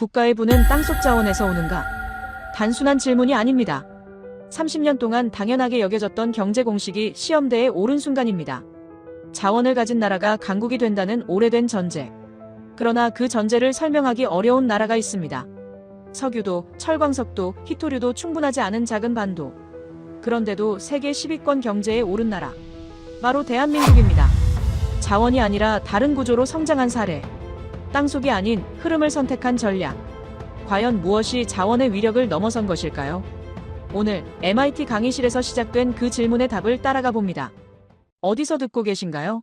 국가의 부는 땅속 자원에서 오는가? 단순한 질문이 아닙니다. 30년 동안 당연하게 여겨졌던 경제 공식이 시험대에 오른 순간입니다. 자원을 가진 나라가 강국이 된다는 오래된 전제. 그러나 그 전제를 설명하기 어려운 나라가 있습니다. 석유도, 철광석도, 희토류도 충분하지 않은 작은 반도. 그런데도 세계 10위권 경제에 오른 나라. 바로 대한민국입니다. 자원이 아니라 다른 구조로 성장한 사례. 땅속이 아닌 흐름을 선택한 전략. 과연 무엇이 자원의 위력을 넘어선 것일까요? 오늘 MIT 강의실에서 시작된 그 질문의 답을 따라가 봅니다. 어디서 듣고 계신가요?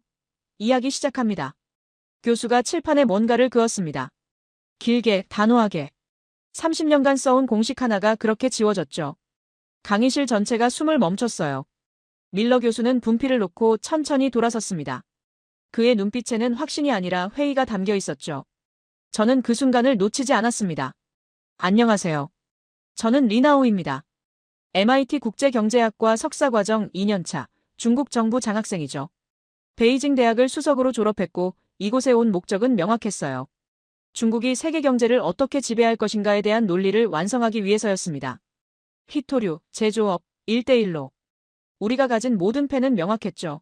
이야기 시작합니다. 교수가 칠판에 뭔가를 그었습니다. 길게, 단호하게. 30년간 써온 공식 하나가 그렇게 지워졌죠. 강의실 전체가 숨을 멈췄어요. 밀러 교수는 분필을 놓고 천천히 돌아섰습니다. 그의 눈빛에는 확신이 아니라 회의가 담겨 있었죠. 저는 그 순간을 놓치지 않았습니다. 안녕하세요. 저는 리나오입니다. MIT 국제경제학과 석사과정 2년차 중국 정부 장학생이죠. 베이징 대학을 수석으로 졸업했고 이곳에 온 목적은 명확했어요. 중국이 세계 경제를 어떻게 지배할 것인가에 대한 논리를 완성하기 위해서였습니다. 희토류, 제조업, 1대1로. 우리가 가진 모든 패는 명확했죠.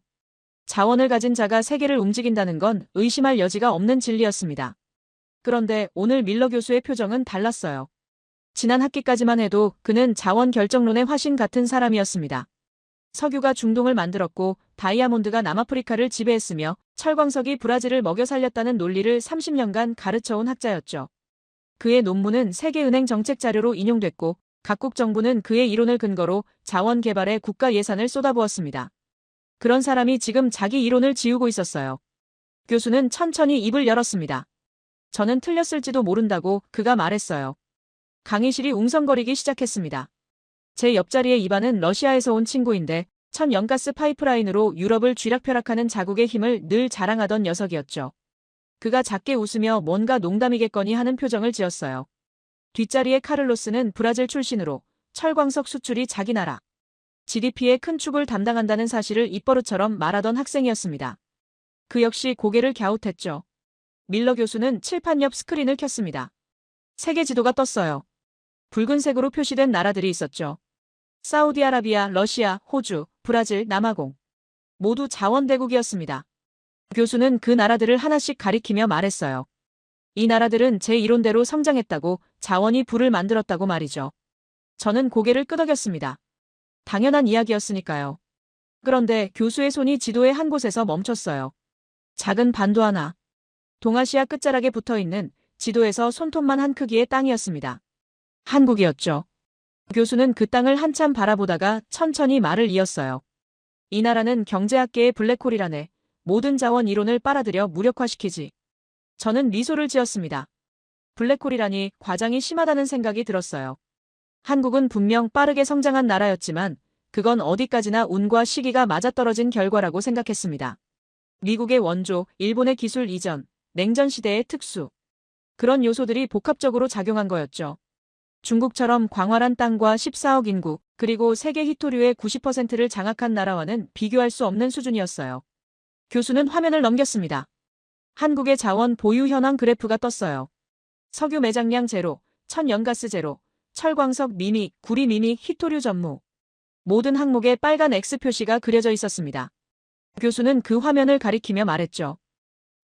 자원을 가진 자가 세계를 움직인다는 건 의심할 여지가 없는 진리였습니다. 그런데 오늘 밀러 교수의 표정은 달랐어요. 지난 학기까지만 해도 그는 자원 결정론의 화신 같은 사람이었습니다. 석유가 중동을 만들었고 다이아몬드가 남아프리카를 지배했으며 철광석이 브라질을 먹여 살렸다는 논리를 30년간 가르쳐온 학자였죠. 그의 논문은 세계은행 정책 자료로 인용됐고 각국 정부는 그의 이론을 근거로 자원 개발에 국가 예산을 쏟아부었습니다. 그런 사람이 지금 자기 이론을 지우고 있었어요. 교수는 천천히 입을 열었습니다. 저는 틀렸을지도 모른다고 그가 말했어요. 강의실이 웅성거리기 시작했습니다. 제 옆자리의 이반은 러시아에서 온 친구인데 천연가스 파이프라인으로 유럽을 쥐락펴락하는 자국의 힘을 늘 자랑하던 녀석이었죠. 그가 작게 웃으며 뭔가 농담이겠거니 하는 표정을 지었어요. 뒷자리의 카를로스는 브라질 출신으로 철광석 수출이 자기 나라 GDP의 큰 축을 담당한다는 사실을 입버릇처럼 말하던 학생이었습니다. 그 역시 고개를 갸웃했죠. 밀러 교수는 칠판 옆 스크린을 켰습니다. 세계 지도가 떴어요. 붉은색으로 표시된 나라들이 있었죠. 사우디아라비아, 러시아, 호주, 브라질, 남아공. 모두 자원대국이었습니다. 교수는 그 나라들을 하나씩 가리키며 말했어요. 이 나라들은 제 이론대로 성장했다고, 자원이 부를 만들었다고 말이죠. 저는 고개를 끄덕였습니다. 당연한 이야기였으니까요. 그런데 교수의 손이 지도의 한 곳에서 멈췄어요. 작은 반도 하나. 동아시아 끝자락에 붙어있는 지도에서 손톱만 한 크기의 땅이었습니다. 한국이었죠. 교수는 그 땅을 한참 바라보다가 천천히 말을 이었어요. 이 나라는 경제학계의 블랙홀이라네. 모든 자원 이론을 빨아들여 무력화시키지. 저는 미소를 지었습니다. 블랙홀이라니 과장이 심하다는 생각이 들었어요. 한국은 분명 빠르게 성장한 나라였지만 그건 어디까지나 운과 시기가 맞아떨어진 결과라고 생각했습니다. 미국의 원조, 일본의 기술 이전, 냉전 시대의 특수. 그런 요소들이 복합적으로 작용한 거였죠. 중국처럼 광활한 땅과 14억 인구, 그리고 세계 희토류의 90%를 장악한 나라와는 비교할 수 없는 수준이었어요. 교수는 화면을 넘겼습니다. 한국의 자원 보유 현황 그래프가 떴어요. 석유 매장량 제로, 천연가스 제로, 철광석 미미, 구리 미미, 희토류 전무. 모든 항목에 빨간 X 표시가 그려져 있었습니다. 교수는 그 화면을 가리키며 말했죠.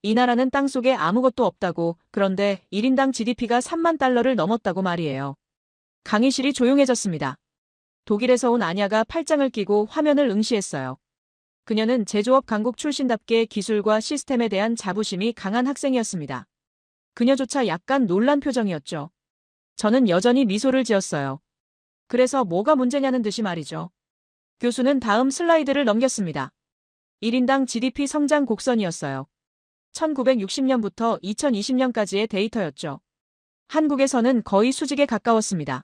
이 나라는 땅속에 아무것도 없다고, 그런데 1인당 GDP가 3만 달러를 넘었다고 말이에요. 강의실이 조용해졌습니다. 독일에서 온 아냐가 팔짱을 끼고 화면을 응시했어요. 그녀는 제조업 강국 출신답게 기술과 시스템에 대한 자부심이 강한 학생이었습니다. 그녀조차 약간 놀란 표정이었죠. 저는 여전히 미소를 지었어요. 그래서 뭐가 문제냐는 듯이 말이죠. 교수는 다음 슬라이드를 넘겼습니다. 1인당 GDP 성장 곡선이었어요. 1960년부터 2020년까지의 데이터였죠. 한국에서는 거의 수직에 가까웠습니다.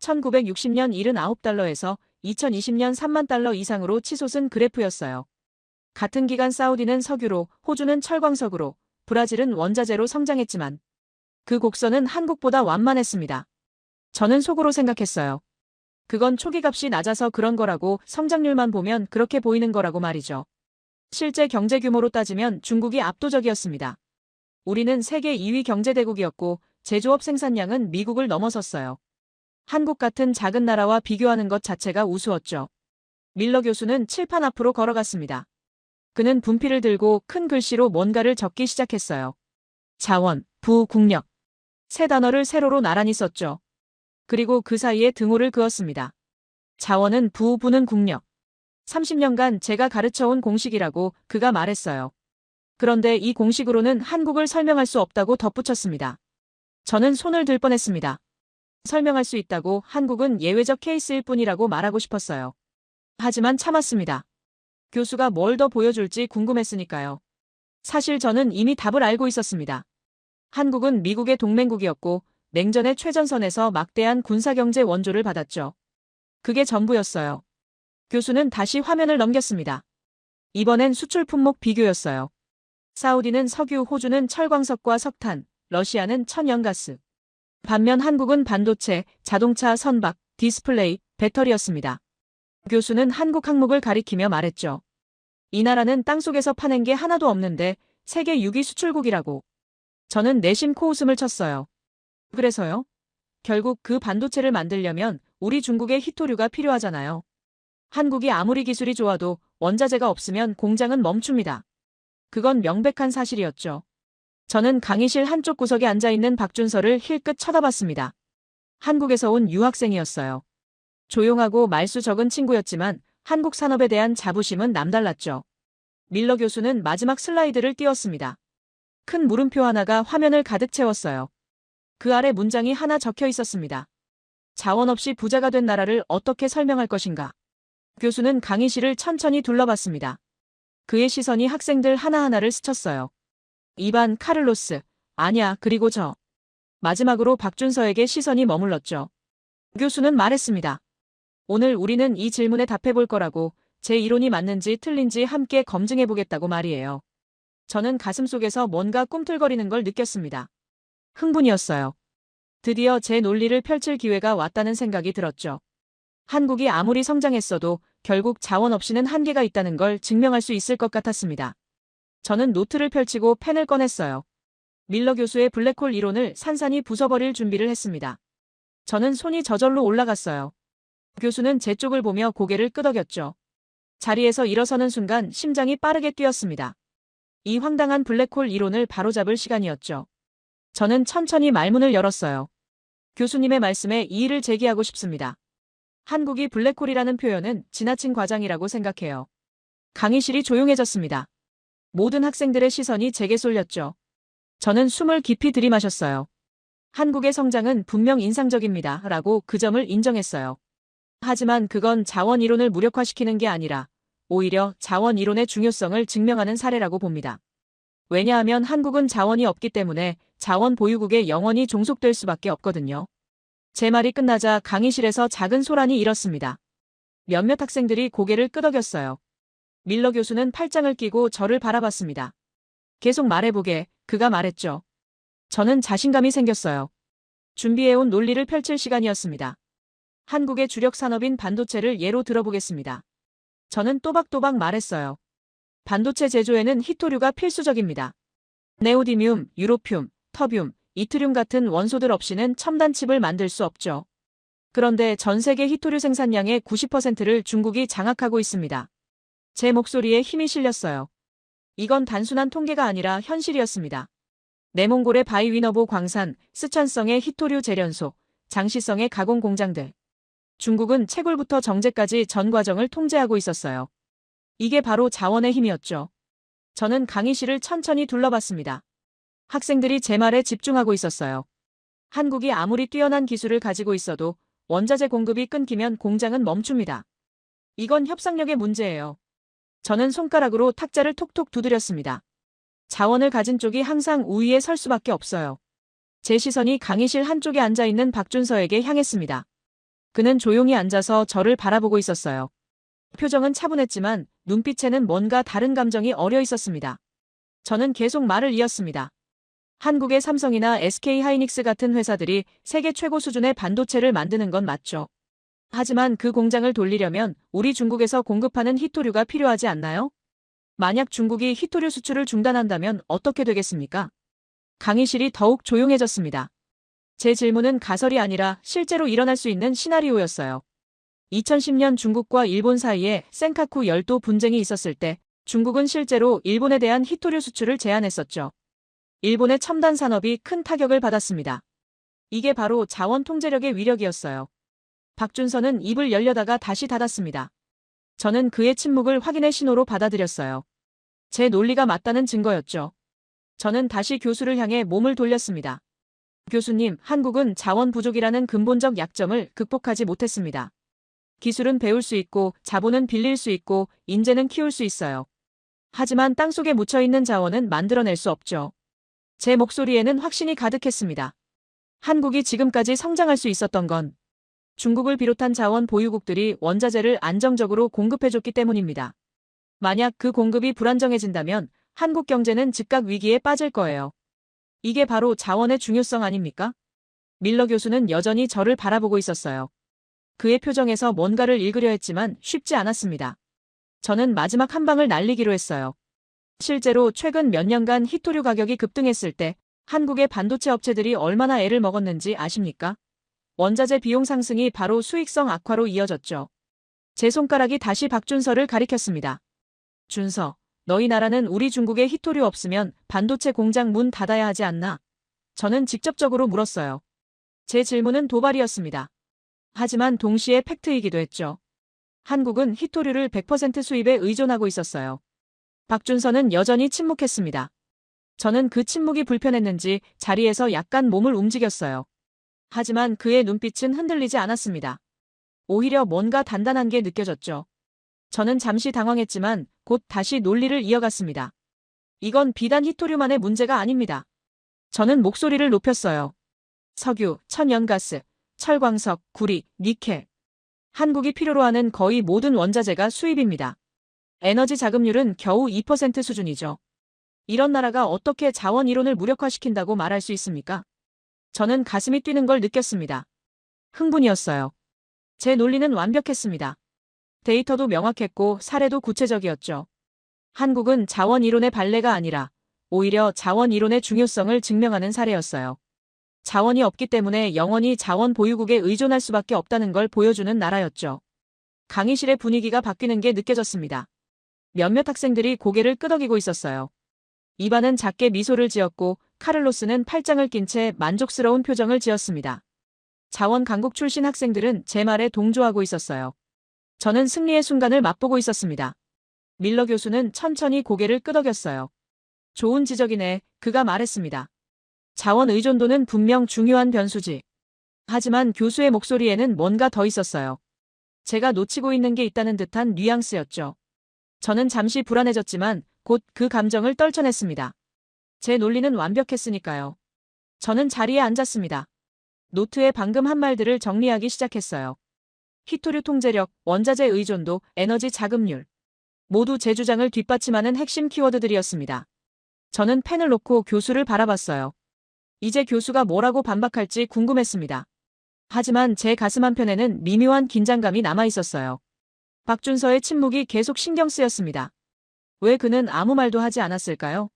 1960년 79달러에서 2020년 3만 달러 이상으로 치솟은 그래프였어요. 같은 기간 사우디는 석유로, 호주는 철광석으로, 브라질은 원자재로 성장했지만 그 곡선은 한국보다 완만했습니다. 저는 속으로 생각했어요. 그건 초기값이 낮아서 그런 거라고, 성장률만 보면 그렇게 보이는 거라고 말이죠. 실제 경제 규모로 따지면 중국이 압도적이었습니다. 우리는 세계 2위 경제대국이었고 제조업 생산량은 미국을 넘어섰어요. 한국 같은 작은 나라와 비교하는 것 자체가 우스웠죠. 밀러 교수는 칠판 앞으로 걸어갔습니다. 그는 분필을 들고 큰 글씨로 뭔가를 적기 시작했어요. 자원, 부, 국력. 세 단어를 세로로 나란히 썼죠. 그리고 그 사이에 등호를 그었습니다. 자원은 부, 부는 국력. 30년간 제가 가르쳐온 공식이라고 그가 말했어요. 그런데 이 공식으로는 한국을 설명할 수 없다고 덧붙였습니다. 저는 손을 들 뻔했습니다. 설명할 수 있다고 한국은 예외적 케이스일 뿐이라고 말하고 싶었어요. 하지만 참았습니다. 교수가 뭘 더 보여줄지 궁금했으니까요. 사실 저는 이미 답을 알고 있었습니다. 한국은 미국의 동맹국이었고 냉전의 최전선에서 막대한 군사경제 원조를 받았죠. 그게 전부였어요. 교수는 다시 화면을 넘겼습니다. 이번엔 수출 품목 비교였어요. 사우디는 석유, 호주는 철광석과 석탄, 러시아는 천연가스. 반면 한국은 반도체, 자동차, 선박, 디스플레이, 배터리였습니다. 교수는 한국 항목을 가리키며 말했죠. 이 나라는 땅속에서 파낸 게 하나도 없는데 세계 6위 수출국이라고. 저는 내심 코웃음을 쳤어요. 그래서요? 결국 그 반도체를 만들려면 우리 중국의 히토류가 필요하잖아요. 한국이 아무리 기술이 좋아도 원자재가 없으면 공장은 멈춥니다. 그건 명백한 사실이었죠. 저는 강의실 한쪽 구석에 앉아있는 박준서를 힐끗 쳐다봤습니다. 한국에서 온 유학생이었어요. 조용하고 말수 적은 친구였지만 한국 산업에 대한 자부심은 남달랐죠. 밀러 교수는 마지막 슬라이드를 띄웠습니다. 큰 물음표 하나가 화면을 가득 채웠어요. 그 아래 문장이 하나 적혀 있었습니다. 자원 없이 부자가 된 나라를 어떻게 설명할 것인가? 교수는 강의실을 천천히 둘러봤습니다. 그의 시선이 학생들 하나하나를 스쳤어요. 이반, 카를로스, 아냐, 그리고 저. 마지막으로 박준서에게 시선이 머물렀죠. 교수는 말했습니다. 오늘 우리는 이 질문에 답해볼 거라고, 제 이론이 맞는지 틀린지 함께 검증해보겠다고 말이에요. 저는 가슴속에서 뭔가 꿈틀거리는 걸 느꼈습니다. 흥분이었어요. 드디어 제 논리를 펼칠 기회가 왔다는 생각이 들었죠. 한국이 아무리 성장했어도 결국 자원 없이는 한계가 있다는 걸 증명할 수 있을 것 같았습니다. 저는 노트를 펼치고 펜을 꺼냈어요. 밀러 교수의 블랙홀 이론을 산산이 부숴버릴 준비를 했습니다. 저는 손이 저절로 올라갔어요. 교수는 제 쪽을 보며 고개를 끄덕였죠. 자리에서 일어서는 순간 심장이 빠르게 뛰었습니다. 이 황당한 블랙홀 이론을 바로잡을 시간이었죠. 저는 천천히 말문을 열었어요. 교수님의 말씀에 이의를 제기하고 싶습니다. 한국이 블랙홀이라는 표현은 지나친 과장이라고 생각해요. 강의실이 조용해졌습니다. 모든 학생들의 시선이 제게 쏠렸죠. 저는 숨을 깊이 들이마셨어요. 한국의 성장은 분명 인상적입니다. 라고 그 점을 인정했어요. 하지만 그건 자원 이론을 무력화시키는 게 아니라 오히려 자원 이론의 중요성을 증명하는 사례라고 봅니다. 왜냐하면 한국은 자원이 없기 때문에 자원 보유국에 영원히 종속될 수밖에 없거든요. 제 말이 끝나자 강의실에서 작은 소란이 일었습니다. 몇몇 학생들이 고개를 끄덕였어요. 밀러 교수는 팔짱을 끼고 저를 바라봤습니다. 계속 말해보게, 그가 말했죠. 저는 자신감이 생겼어요. 준비해온 논리를 펼칠 시간이었습니다. 한국의 주력 산업인 반도체를 예로 들어보겠습니다. 저는 또박또박 말했어요. 반도체 제조에는 히토류가 필수적입니다. 네오디뮴, 유로듐, 터뷴, 이트륨 같은 원소들 없이는 첨단 칩을 만들 수 없죠. 그런데 전 세계 히토류 생산량의 90%를 중국이 장악하고 있습니다. 제 목소리에 힘이 실렸어요. 이건 단순한 통계가 아니라 현실이었습니다. 내몽골의 바이위너보 광산, 스촨성의 히토류 재련소, 장시성의 가공 공장들. 중국은 채굴부터 정제까지 전 과정을 통제하고 있었어요. 이게 바로 자원의 힘이었죠. 저는 강의실을 천천히 둘러봤습니다. 학생들이 제 말에 집중하고 있었어요. 한국이 아무리 뛰어난 기술을 가지고 있어도 원자재 공급이 끊기면 공장은 멈춥니다. 이건 협상력의 문제예요. 저는 손가락으로 탁자를 톡톡 두드렸습니다. 자원을 가진 쪽이 항상 우위에 설 수밖에 없어요. 제 시선이 강의실 한쪽에 앉아있는 박준서에게 향했습니다. 그는 조용히 앉아서 저를 바라보고 있었어요. 표정은 차분했지만 눈빛에는 뭔가 다른 감정이 어려 있었습니다. 저는 계속 말을 이었습니다. 한국의 삼성이나 SK하이닉스 같은 회사들이 세계 최고 수준의 반도체를 만드는 건 맞죠. 하지만 그 공장을 돌리려면 우리 중국에서 공급하는 히토류가 필요하지 않나요? 만약 중국이 히토류 수출을 중단한다면 어떻게 되겠습니까? 강의실이 더욱 조용해졌습니다. 제 질문은 가설이 아니라 실제로 일어날 수 있는 시나리오였어요. 2010년 중국과 일본 사이에 센카쿠 열도 분쟁이 있었을 때 중국은 실제로 일본에 대한 히토류 수출을 제한했었죠. 일본의 첨단 산업이 큰 타격을 받았습니다. 이게 바로 자원 통제력의 위력이었어요. 박준서는 입을 열려다가 다시 닫았습니다. 저는 그의 침묵을 확인의 신호로 받아들였어요. 제 논리가 맞다는 증거였죠. 저는 다시 교수를 향해 몸을 돌렸습니다. 교수님, 한국은 자원 부족이라는 근본적 약점을 극복하지 못했습니다. 기술은 배울 수 있고, 자본은 빌릴 수 있고, 인재는 키울 수 있어요. 하지만 땅속에 묻혀있는 자원은 만들어낼 수 없죠. 제 목소리에는 확신이 가득했습니다. 한국이 지금까지 성장할 수 있었던 건 중국을 비롯한 자원 보유국들이 원자재를 안정적으로 공급해줬기 때문입니다. 만약 그 공급이 불안정해진다면 한국 경제는 즉각 위기에 빠질 거예요. 이게 바로 자원의 중요성 아닙니까? 밀러 교수는 여전히 저를 바라보고 있었어요. 그의 표정에서 뭔가를 읽으려 했지만 쉽지 않았습니다. 저는 마지막 한 방을 날리기로 했어요. 실제로 최근 몇 년간 히토류 가격이 급등했을 때 한국의 반도체 업체들이 얼마나 애를 먹었는지 아십니까? 원자재 비용 상승이 바로 수익성 악화로 이어졌죠. 제 손가락이 다시 박준서를 가리켰습니다. 준서, 너희 나라는 우리 중국에 히토류 없으면 반도체 공장 문 닫아야 하지 않나? 저는 직접적으로 물었어요. 제 질문은 도발이었습니다. 하지만 동시에 팩트이기도 했죠. 한국은 히토류를 100% 수입에 의존하고 있었어요. 박준서는 여전히 침묵했습니다. 저는 그 침묵이 불편했는지 자리에서 약간 몸을 움직였어요. 하지만 그의 눈빛은 흔들리지 않았습니다. 오히려 뭔가 단단한 게 느껴졌죠. 저는 잠시 당황했지만 곧 다시 논리를 이어갔습니다. 이건 비단 히토류만의 문제가 아닙니다. 저는 목소리를 높였어요. 석유, 천연가스, 철광석, 구리, 니켈. 한국이 필요로 하는 거의 모든 원자재가 수입입니다. 에너지 자급률은 겨우 2% 수준이죠. 이런 나라가 어떻게 자원 이론을 무력화시킨다고 말할 수 있습니까? 저는 가슴이 뛰는 걸 느꼈습니다. 흥분이었어요. 제 논리는 완벽했습니다. 데이터도 명확했고 사례도 구체적이었죠. 한국은 자원 이론의 발레가 아니라 오히려 자원 이론의 중요성을 증명하는 사례였어요. 자원이 없기 때문에 영원히 자원 보유국에 의존할 수밖에 없다는 걸 보여주는 나라였죠. 강의실의 분위기가 바뀌는 게 느껴졌습니다. 몇몇 학생들이 고개를 끄덕이고 있었어요. 이반은 작게 미소를 지었고 카를로스는 팔짱을 낀 채 만족스러운 표정을 지었습니다. 자원 강국 출신 학생들은 제 말에 동조하고 있었어요. 저는 승리의 순간을 맛보고 있었습니다. 밀러 교수는 천천히 고개를 끄덕였어요. 좋은 지적이네, 그가 말했습니다. 자원 의존도는 분명 중요한 변수지. 하지만 교수의 목소리에는 뭔가 더 있었어요. 제가 놓치고 있는 게 있다는 듯한 뉘앙스였죠. 저는 잠시 불안해졌지만 곧 그 감정을 떨쳐냈습니다. 제 논리는 완벽했으니까요. 저는 자리에 앉았습니다. 노트에 방금 한 말들을 정리하기 시작했어요. 히토류 통제력, 원자재 의존도, 에너지 자급률. 모두 제 주장을 뒷받침하는 핵심 키워드들이었습니다. 저는 펜을 놓고 교수를 바라봤어요. 이제 교수가 뭐라고 반박할지 궁금했습니다. 하지만 제 가슴 한편에는 미묘한 긴장감이 남아있었어요. 박준서의 침묵이 계속 신경 쓰였습니다. 왜 그는 아무 말도 하지 않았을까요?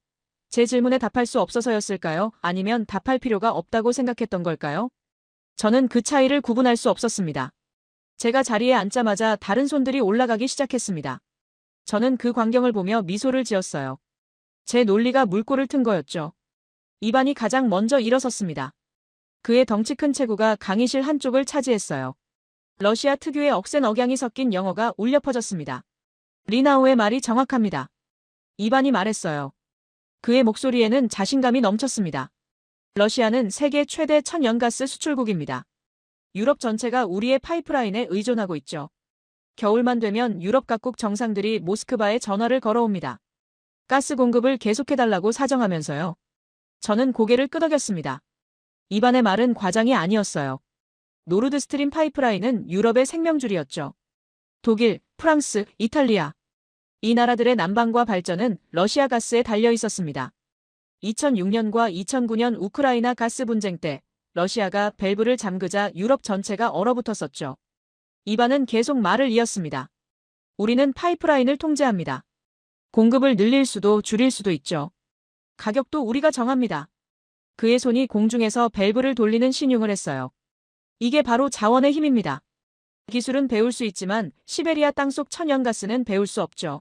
제 질문에 답할 수 없어서였을까요? 아니면 답할 필요가 없다고 생각했던 걸까요? 저는 그 차이를 구분할 수 없었습니다. 제가 자리에 앉자마자 다른 손들이 올라가기 시작했습니다. 저는 그 광경을 보며 미소를 지었어요. 제 논리가 물꼬를 튼 거였죠. 이반이 가장 먼저 일어섰습니다. 그의 덩치 큰 체구가 강의실 한쪽을 차지했어요. 러시아 특유의 억센 억양이 섞인 영어가 울려 퍼졌습니다. 리나우의 말이 정확합니다. 이반이 말했어요. 그의 목소리에는 자신감이 넘쳤습니다. 러시아는 세계 최대 천연가스 수출국입니다. 유럽 전체가 우리의 파이프라인에 의존하고 있죠. 겨울만 되면 유럽 각국 정상들이 모스크바에 전화를 걸어옵니다. 가스 공급을 계속해달라고 사정하면서요. 저는 고개를 끄덕였습니다. 이반의 말은 과장이 아니었어요. 노르드 스트림 파이프라인은 유럽의 생명줄이었죠. 독일, 프랑스, 이탈리아. 이 나라들의 난방과 발전은 러시아 가스에 달려 있었습니다. 2006년과 2009년 우크라이나 가스 분쟁 때 러시아가 밸브를 잠그자 유럽 전체가 얼어붙었었죠. 이반은 계속 말을 이었습니다. 우리는 파이프라인을 통제합니다. 공급을 늘릴 수도 줄일 수도 있죠. 가격도 우리가 정합니다. 그의 손이 공중에서 밸브를 돌리는 신용을 했어요. 이게 바로 자원의 힘입니다. 기술은 배울 수 있지만 시베리아 땅속 천연가스는 배울 수 없죠.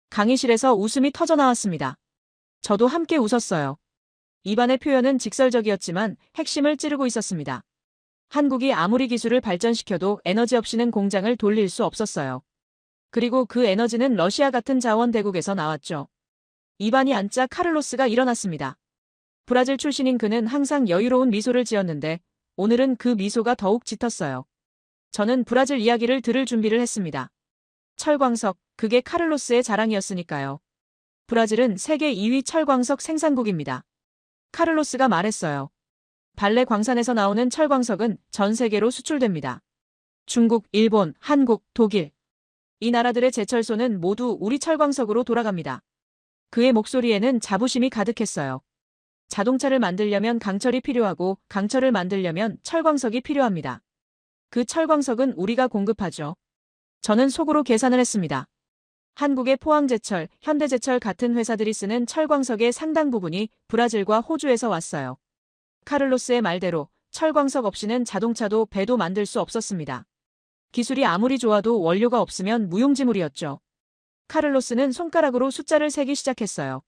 강의실에서 웃음이 터져 나왔습니다. 저도 함께 웃었어요. 입안의 표현은 직설적이었지만 핵심을 찌르고 있었습니다. 한국이 아무리 기술을 발전시켜도 에너지 없이는 공장을 돌릴 수 없었어요. 그리고 그 에너지는 러시아 같은 자원 대국에서 나왔죠. 입안이 안짜 카를로스가 일어났습니다. 브라질 출신인 그는 항상 여유로운 미소를 지었는데 오늘은 그 미소가 더욱 짙었어요. 저는 브라질 이야기를 들을 준비를 했습니다. 철광석, 그게 카를로스의 자랑이었으니까요. 브라질은 세계 2위 철광석 생산국입니다. 카를로스가 말했어요. 발레 광산에서 나오는 철광석은 전 세계로 수출됩니다. 중국, 일본, 한국, 독일. 이 나라들의 제철소는 모두 우리 철광석으로 돌아갑니다. 그의 목소리에는 자부심이 가득했어요. 자동차를 만들려면 강철이 필요하고 강철을 만들려면 철광석이 필요합니다. 그 철광석은 우리가 공급하죠. 저는 속으로 계산을 했습니다. 한국의 포항제철, 현대제철 같은 회사들이 쓰는 철광석의 상당 부분이 브라질과 호주에서 왔어요. 카를로스의 말대로 철광석 없이는 자동차도 배도 만들 수 없었습니다. 기술이 아무리 좋아도 원료가 없으면 무용지물이었죠. 카를로스는 손가락으로 숫자를 세기 시작했어요.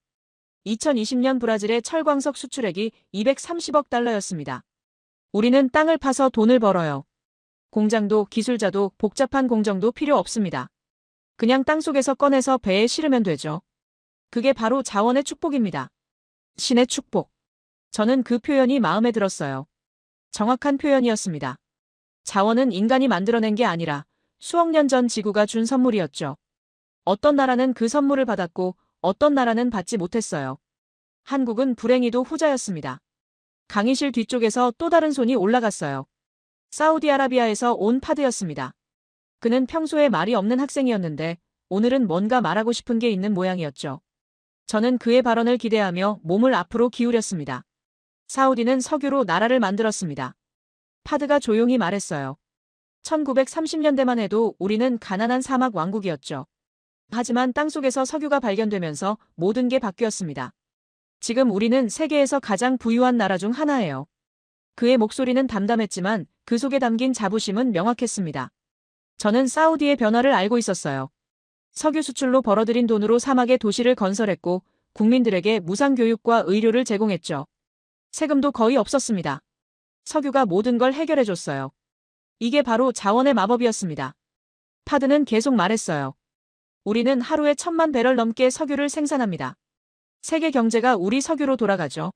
2020년 브라질의 철광석 수출액이 230억 달러였습니다. 우리는 땅을 파서 돈을 벌어요. 공장도 기술자도 복잡한 공정도 필요 없습니다. 그냥 땅속에서 꺼내서 배에 실으면 되죠. 그게 바로 자원의 축복입니다. 신의 축복. 저는 그 표현이 마음에 들었어요. 정확한 표현이었습니다. 자원은 인간이 만들어낸 게 아니라 수억 년 전 지구가 준 선물이었죠. 어떤 나라는 그 선물을 받았고 어떤 나라는 받지 못했어요. 한국은 불행히도 후자였습니다. 강의실 뒤쪽에서 또 다른 손이 올라갔어요. 사우디아라비아에서 온 파드였습니다. 그는 평소에 말이 없는 학생이었는데 오늘은 뭔가 말하고 싶은 게 있는 모양이었죠. 저는 그의 발언을 기대하며 몸을 앞으로 기울였습니다. 사우디는 석유로 나라를 만들었습니다. 파드가 조용히 말했어요. 1930년대만 해도 우리는 가난한 사막 왕국이었죠. 하지만 땅속에서 석유가 발견되면서 모든 게 바뀌었습니다. 지금 우리는 세계에서 가장 부유한 나라 중 하나예요. 그의 목소리는 담담했지만 그 속에 담긴 자부심은 명확했습니다. 저는 사우디의 변화를 알고 있었어요. 석유 수출로 벌어들인 돈으로 사막의 도시를 건설했고 국민들에게 무상 교육과 의료를 제공했죠. 세금도 거의 없었습니다. 석유가 모든 걸 해결해줬어요. 이게 바로 자원의 마법이었습니다. 파드는 계속 말했어요. 우리는 하루에 1000만 배럴 넘게 석유를 생산합니다. 세계 경제가 우리 석유로 돌아가죠.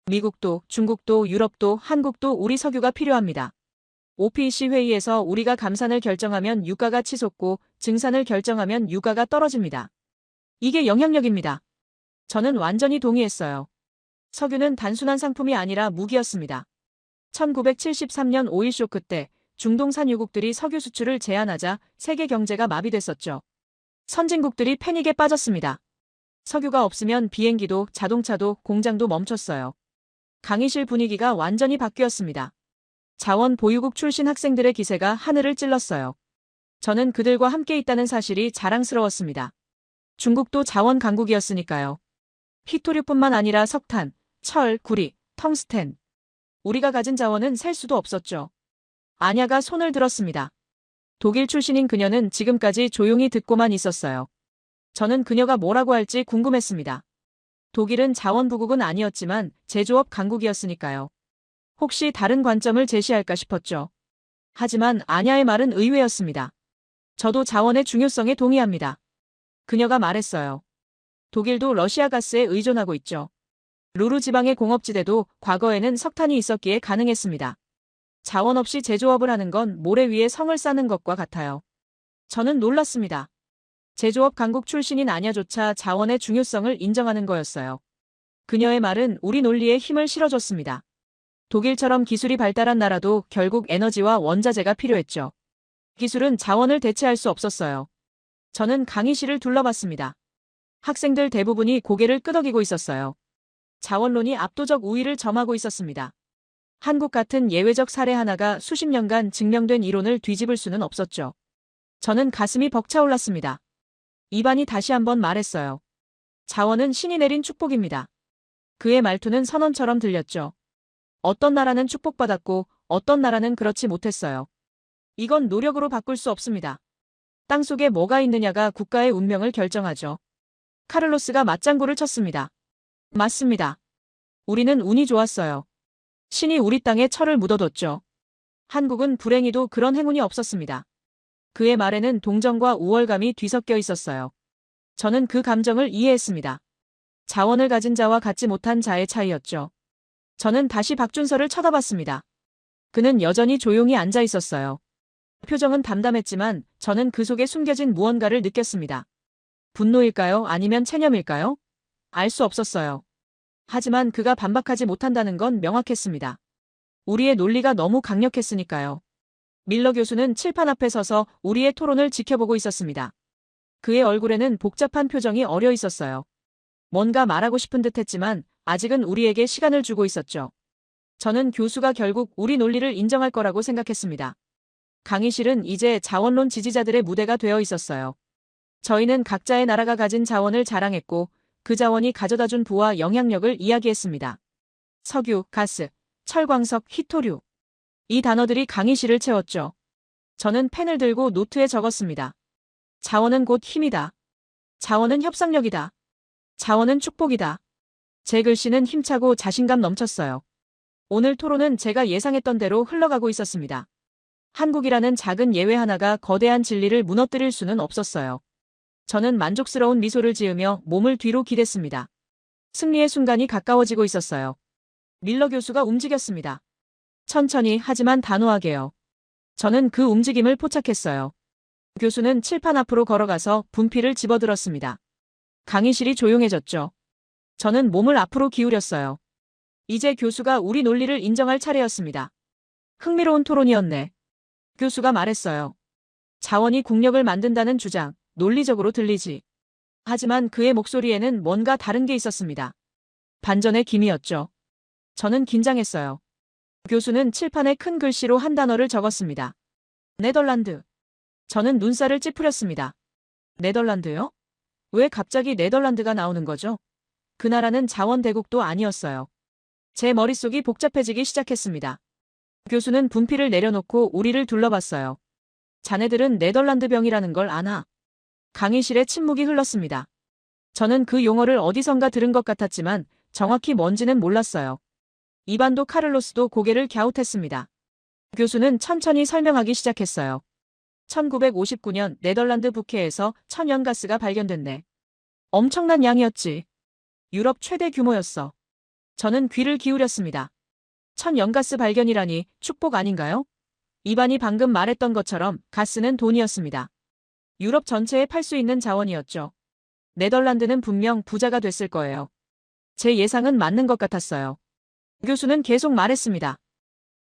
미국도, 중국도, 유럽도, 한국도 우리 석유가 필요합니다. OPEC 회의에서 우리가 감산을 결정하면 유가가 치솟고 증산을 결정하면 유가가 떨어집니다. 이게 영향력입니다. 저는 완전히 동의했어요. 석유는 단순한 상품이 아니라 무기였습니다. 1973년 오일 쇼크 때 중동 산유국들이 석유 수출을 제한하자 세계 경제가 마비됐었죠. 선진국들이 패닉에 빠졌습니다. 석유가 없으면 비행기도 자동차도 공장도 멈췄어요. 강의실 분위기가 완전히 바뀌었습니다. 자원 보유국 출신 학생들의 기세가 하늘을 찔렀어요. 저는 그들과 함께 있다는 사실이 자랑스러웠습니다. 중국도 자원 강국이었으니까요. 히토류뿐만 아니라 석탄, 철, 구리, 텅스텐. 우리가 가진 자원은 셀 수도 없었죠. 아냐가 손을 들었습니다. 독일 출신인 그녀는 지금까지 조용히 듣고만 있었어요. 저는 그녀가 뭐라고 할지 궁금했습니다. 독일은 자원부국은 아니었지만 제조업 강국이었으니까요. 혹시 다른 관점을 제시할까 싶었죠. 하지만 아냐의 말은 의외였습니다. 저도 자원의 중요성에 동의합니다. 그녀가 말했어요. 독일도 러시아 가스에 의존하고 있죠. 루르 지방의 공업지대도 과거에는 석탄이 있었기에 가능했습니다. 자원 없이 제조업을 하는 건 모래 위에 성을 쌓는 것과 같아요. 저는 놀랐습니다. 제조업 강국 출신인 아냐조차 자원의 중요성을 인정하는 거였어요. 그녀의 말은 우리 논리에 힘을 실어줬습니다. 독일처럼 기술이 발달한 나라도 결국 에너지와 원자재가 필요했죠. 기술은 자원을 대체할 수 없었어요. 저는 강의실을 둘러봤습니다. 학생들 대부분이 고개를 끄덕이고 있었어요. 자원론이 압도적 우위를 점하고 있었습니다. 한국 같은 예외적 사례 하나가 수십 년간 증명된 이론을 뒤집을 수는 없었죠. 저는 가슴이 벅차올랐습니다. 이반이 다시 한번 말했어요. 자원은 신이 내린 축복입니다. 그의 말투는 선언처럼 들렸죠. 어떤 나라는 축복받았고 어떤 나라는 그렇지 못했어요. 이건 노력으로 바꿀 수 없습니다. 땅속에 뭐가 있느냐가 국가의 운명을 결정하죠. 카를로스가 맞장구를 쳤습니다. 맞습니다. 우리는 운이 좋았어요. 신이 우리 땅에 철을 묻어뒀죠. 한국은 불행히도 그런 행운이 없었습니다. 그의 말에는 동정과 우월감이 뒤섞여 있었어요. 저는 그 감정을 이해했습니다. 자원을 가진 자와 갖지 못한 자의 차이였죠. 저는 다시 박준서를 쳐다봤습니다. 그는 여전히 조용히 앉아 있었어요. 표정은 담담했지만 저는 그 속에 숨겨진 무언가를 느꼈습니다. 분노일까요? 아니면 체념일까요? 알 수 없었어요. 하지만 그가 반박하지 못한다는 건 명확했습니다. 우리의 논리가 너무 강력했으니까요. 밀러 교수는 칠판 앞에 서서 우리의 토론을 지켜보고 있었습니다. 그의 얼굴에는 복잡한 표정이 어려 있었어요. 뭔가 말하고 싶은 듯 했지만 아직은 우리에게 시간을 주고 있었죠. 저는 교수가 결국 우리 논리를 인정할 거라고 생각했습니다. 강의실은 이제 자원론 지지자들의 무대가 되어 있었어요. 저희는 각자의 나라가 가진 자원을 자랑했고 그 자원이 가져다준 부와 영향력을 이야기했습니다. 석유, 가스, 철광석, 희토류. 이 단어들이 강의실을 채웠죠. 저는 펜을 들고 노트에 적었습니다. 자원은 곧 힘이다. 자원은 협상력이다. 자원은 축복이다. 제 글씨는 힘차고 자신감 넘쳤어요. 오늘 토론은 제가 예상했던 대로 흘러가고 있었습니다. 한국이라는 작은 예외 하나가 거대한 진리를 무너뜨릴 수는 없었어요. 저는 만족스러운 미소를 지으며 몸을 뒤로 기댔습니다. 승리의 순간이 가까워지고 있었어요. 밀러 교수가 움직였습니다. 천천히 하지만 단호하게요. 저는 그 움직임을 포착했어요. 교수는 칠판 앞으로 걸어가서 분필을 집어들었습니다. 강의실이 조용해졌죠. 저는 몸을 앞으로 기울였어요. 이제 교수가 우리 논리를 인정할 차례였습니다. 흥미로운 토론이었네. 교수가 말했어요. 자원이 국력을 만든다는 주장, 논리적으로 들리지. 하지만 그의 목소리에는 뭔가 다른 게 있었습니다. 반전의 기미였죠. 저는 긴장했어요. 교수는 칠판에 큰 글씨로 한 단어를 적었습니다. 네덜란드. 저는 눈살을 찌푸렸습니다. 네덜란드요? 왜 갑자기 네덜란드가 나오는 거죠? 그 나라는 자원 대국도 아니었어요. 제 머릿속이 복잡해지기 시작했습니다. 교수는 분필을 내려놓고 우리를 둘러봤어요. 자네들은 네덜란드 병이라는 걸 아나? 강의실에 침묵이 흘렀습니다. 저는 그 용어를 어디선가 들은 것 같았지만 정확히 뭔지는 몰랐어요. 이반도 카를로스도 고개를 갸웃했습니다. 교수는 천천히 설명하기 시작했어요. 1959년 네덜란드 북해에서 천연가스가 발견됐네. 엄청난 양이었지. 유럽 최대 규모였어. 저는 귀를 기울였습니다. 천연가스 발견이라니 축복 아닌가요? 이반이 방금 말했던 것처럼 가스는 돈이었습니다. 유럽 전체에 팔 수 있는 자원이었죠. 네덜란드는 분명 부자가 됐을 거예요. 제 예상은 맞는 것 같았어요. 교수는 계속 말했습니다.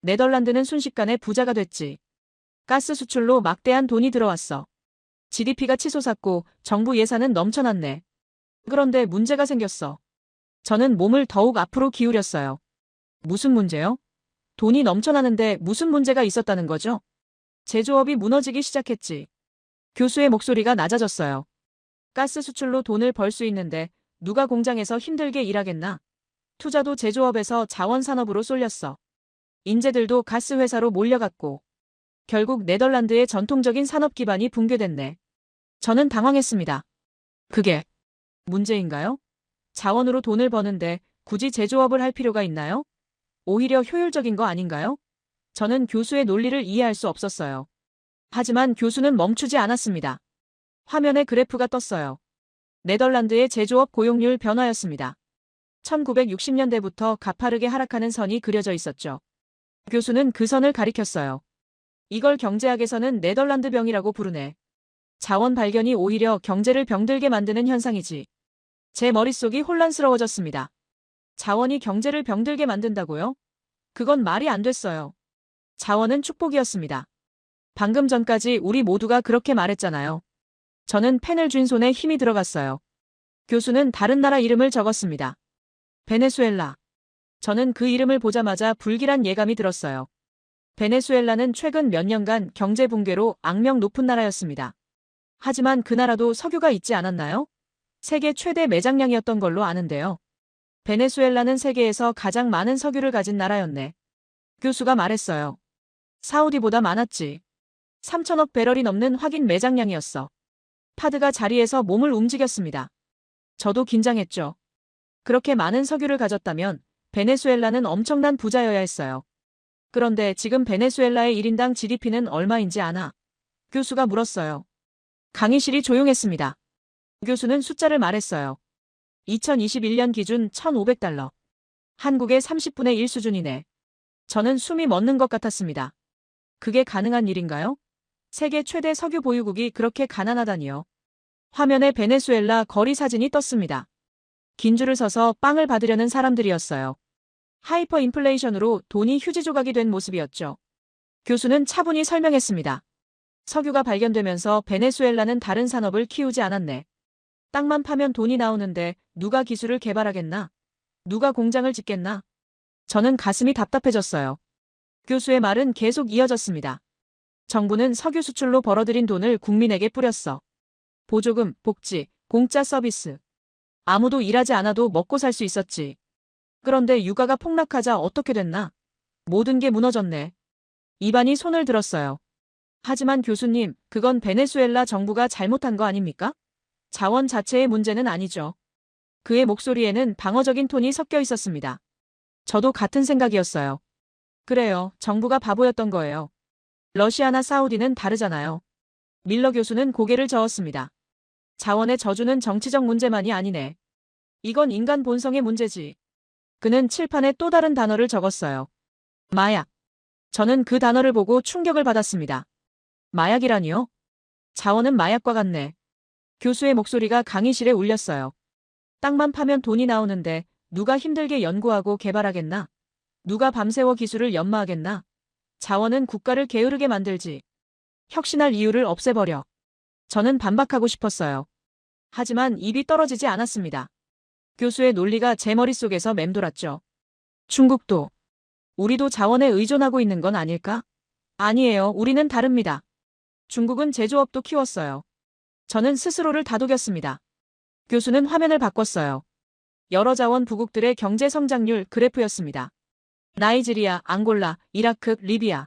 네덜란드는 순식간에 부자가 됐지. 가스 수출로 막대한 돈이 들어왔어. GDP가 치솟았고 정부 예산은 넘쳐났네. 그런데 문제가 생겼어. 저는 몸을 더욱 앞으로 기울였어요. 무슨 문제요? 돈이 넘쳐나는데 무슨 문제가 있었다는 거죠? 제조업이 무너지기 시작했지. 교수의 목소리가 낮아졌어요. 가스 수출로 돈을 벌 수 있는데 누가 공장에서 힘들게 일하겠나? 투자도 제조업에서 자원산업으로 쏠렸어. 인재들도 가스 회사로 몰려갔고. 결국 네덜란드의 전통적인 산업 기반이 붕괴됐네. 저는 당황했습니다. 그게 문제인가요? 자원으로 돈을 버는데 굳이 제조업을 할 필요가 있나요? 오히려 효율적인 거 아닌가요? 저는 교수의 논리를 이해할 수 없었어요. 하지만 교수는 멈추지 않았습니다. 화면에 그래프가 떴어요. 네덜란드의 제조업 고용률 변화였습니다. 1960년대부터 가파르게 하락하는 선이 그려져 있었죠. 교수는 그 선을 가리켰어요. 이걸 경제학에서는 네덜란드 병이라고 부르네. 자원 발견이 오히려 경제를 병들게 만드는 현상이지. 제 머릿속이 혼란스러워졌습니다. 자원이 경제를 병들게 만든다고요? 그건 말이 안 됐어요. 자원은 축복이었습니다. 방금 전까지 우리 모두가 그렇게 말했잖아요. 저는 펜을 쥔 손에 힘이 들어갔어요. 교수는 다른 나라 이름을 적었습니다. 베네수엘라. 저는 그 이름을 보자마자 불길한 예감이 들었어요. 베네수엘라는 최근 몇 년간 경제 붕괴로 악명 높은 나라였습니다. 하지만 그 나라도 석유가 있지 않았나요? 세계 최대 매장량이었던 걸로 아는데요. 베네수엘라는 세계에서 가장 많은 석유를 가진 나라였네. 교수가 말했어요. 사우디보다 많았지. 3천억 배럴이 넘는 확인 매장량이었어. 파드가 자리에서 몸을 움직였습니다. 저도 긴장했죠. 그렇게 많은 석유를 가졌다면 베네수엘라는 엄청난 부자여야 했어요. 그런데 지금 베네수엘라의 1인당 GDP는 얼마인지 아나? 교수가 물었어요. 강의실이 조용했습니다. 교수는 숫자를 말했어요. 2021년 기준 1,500달러. 한국의 30분의 1 수준이네. 저는 숨이 멎는 것 같았습니다. 그게 가능한 일인가요? 세계 최대 석유 보유국이 그렇게 가난하다니요. 화면에 베네수엘라 거리 사진이 떴습니다. 긴 줄을 서서 빵을 받으려는 사람들이었어요. 하이퍼 인플레이션으로 돈이 휴지 조각이 된 모습이었죠. 교수는 차분히 설명했습니다. 석유가 발견되면서 베네수엘라는 다른 산업을 키우지 않았네. 땅만 파면 돈이 나오는데 누가 기술을 개발하겠나? 누가 공장을 짓겠나? 저는 가슴이 답답해졌어요. 교수의 말은 계속 이어졌습니다. 정부는 석유 수출로 벌어들인 돈을 국민에게 뿌렸어. 보조금, 복지, 공짜 서비스. 아무도 일하지 않아도 먹고 살 수 있었지. 그런데 유가가 폭락하자 어떻게 됐나? 모든 게 무너졌네. 이반이 손을 들었어요. 하지만 교수님, 그건 베네수엘라 정부가 잘못한 거 아닙니까? 자원 자체의 문제는 아니죠. 그의 목소리에는 방어적인 톤이 섞여 있었습니다. 저도 같은 생각이었어요. 그래요, 정부가 바보였던 거예요. 러시아나 사우디는 다르잖아요. 밀러 교수는 고개를 저었습니다. 자원의 저주는 정치적 문제만이 아니네. 이건 인간 본성의 문제지. 그는 칠판에 또 다른 단어를 적었어요. 마약. 저는 그 단어를 보고 충격을 받았습니다. 마약이라니요? 자원은 마약과 같네. 교수의 목소리가 강의실에 울렸어요. 땅만 파면 돈이 나오는데 누가 힘들게 연구하고 개발하겠나? 누가 밤새워 기술을 연마하겠나? 자원은 국가를 게으르게 만들지. 혁신할 이유를 없애버려. 저는 반박하고 싶었어요. 하지만 입이 떨어지지 않았습니다. 교수의 논리가 제 머릿속에서 맴돌았죠. 중국도. 우리도 자원에 의존하고 있는 건 아닐까? 아니에요. 우리는 다릅니다. 중국은 제조업도 키웠어요. 저는 스스로를 다독였습니다. 교수는 화면을 바꿨어요. 여러 자원 부국들의 경제 성장률 그래프였습니다. 나이지리아, 앙골라, 이라크, 리비아.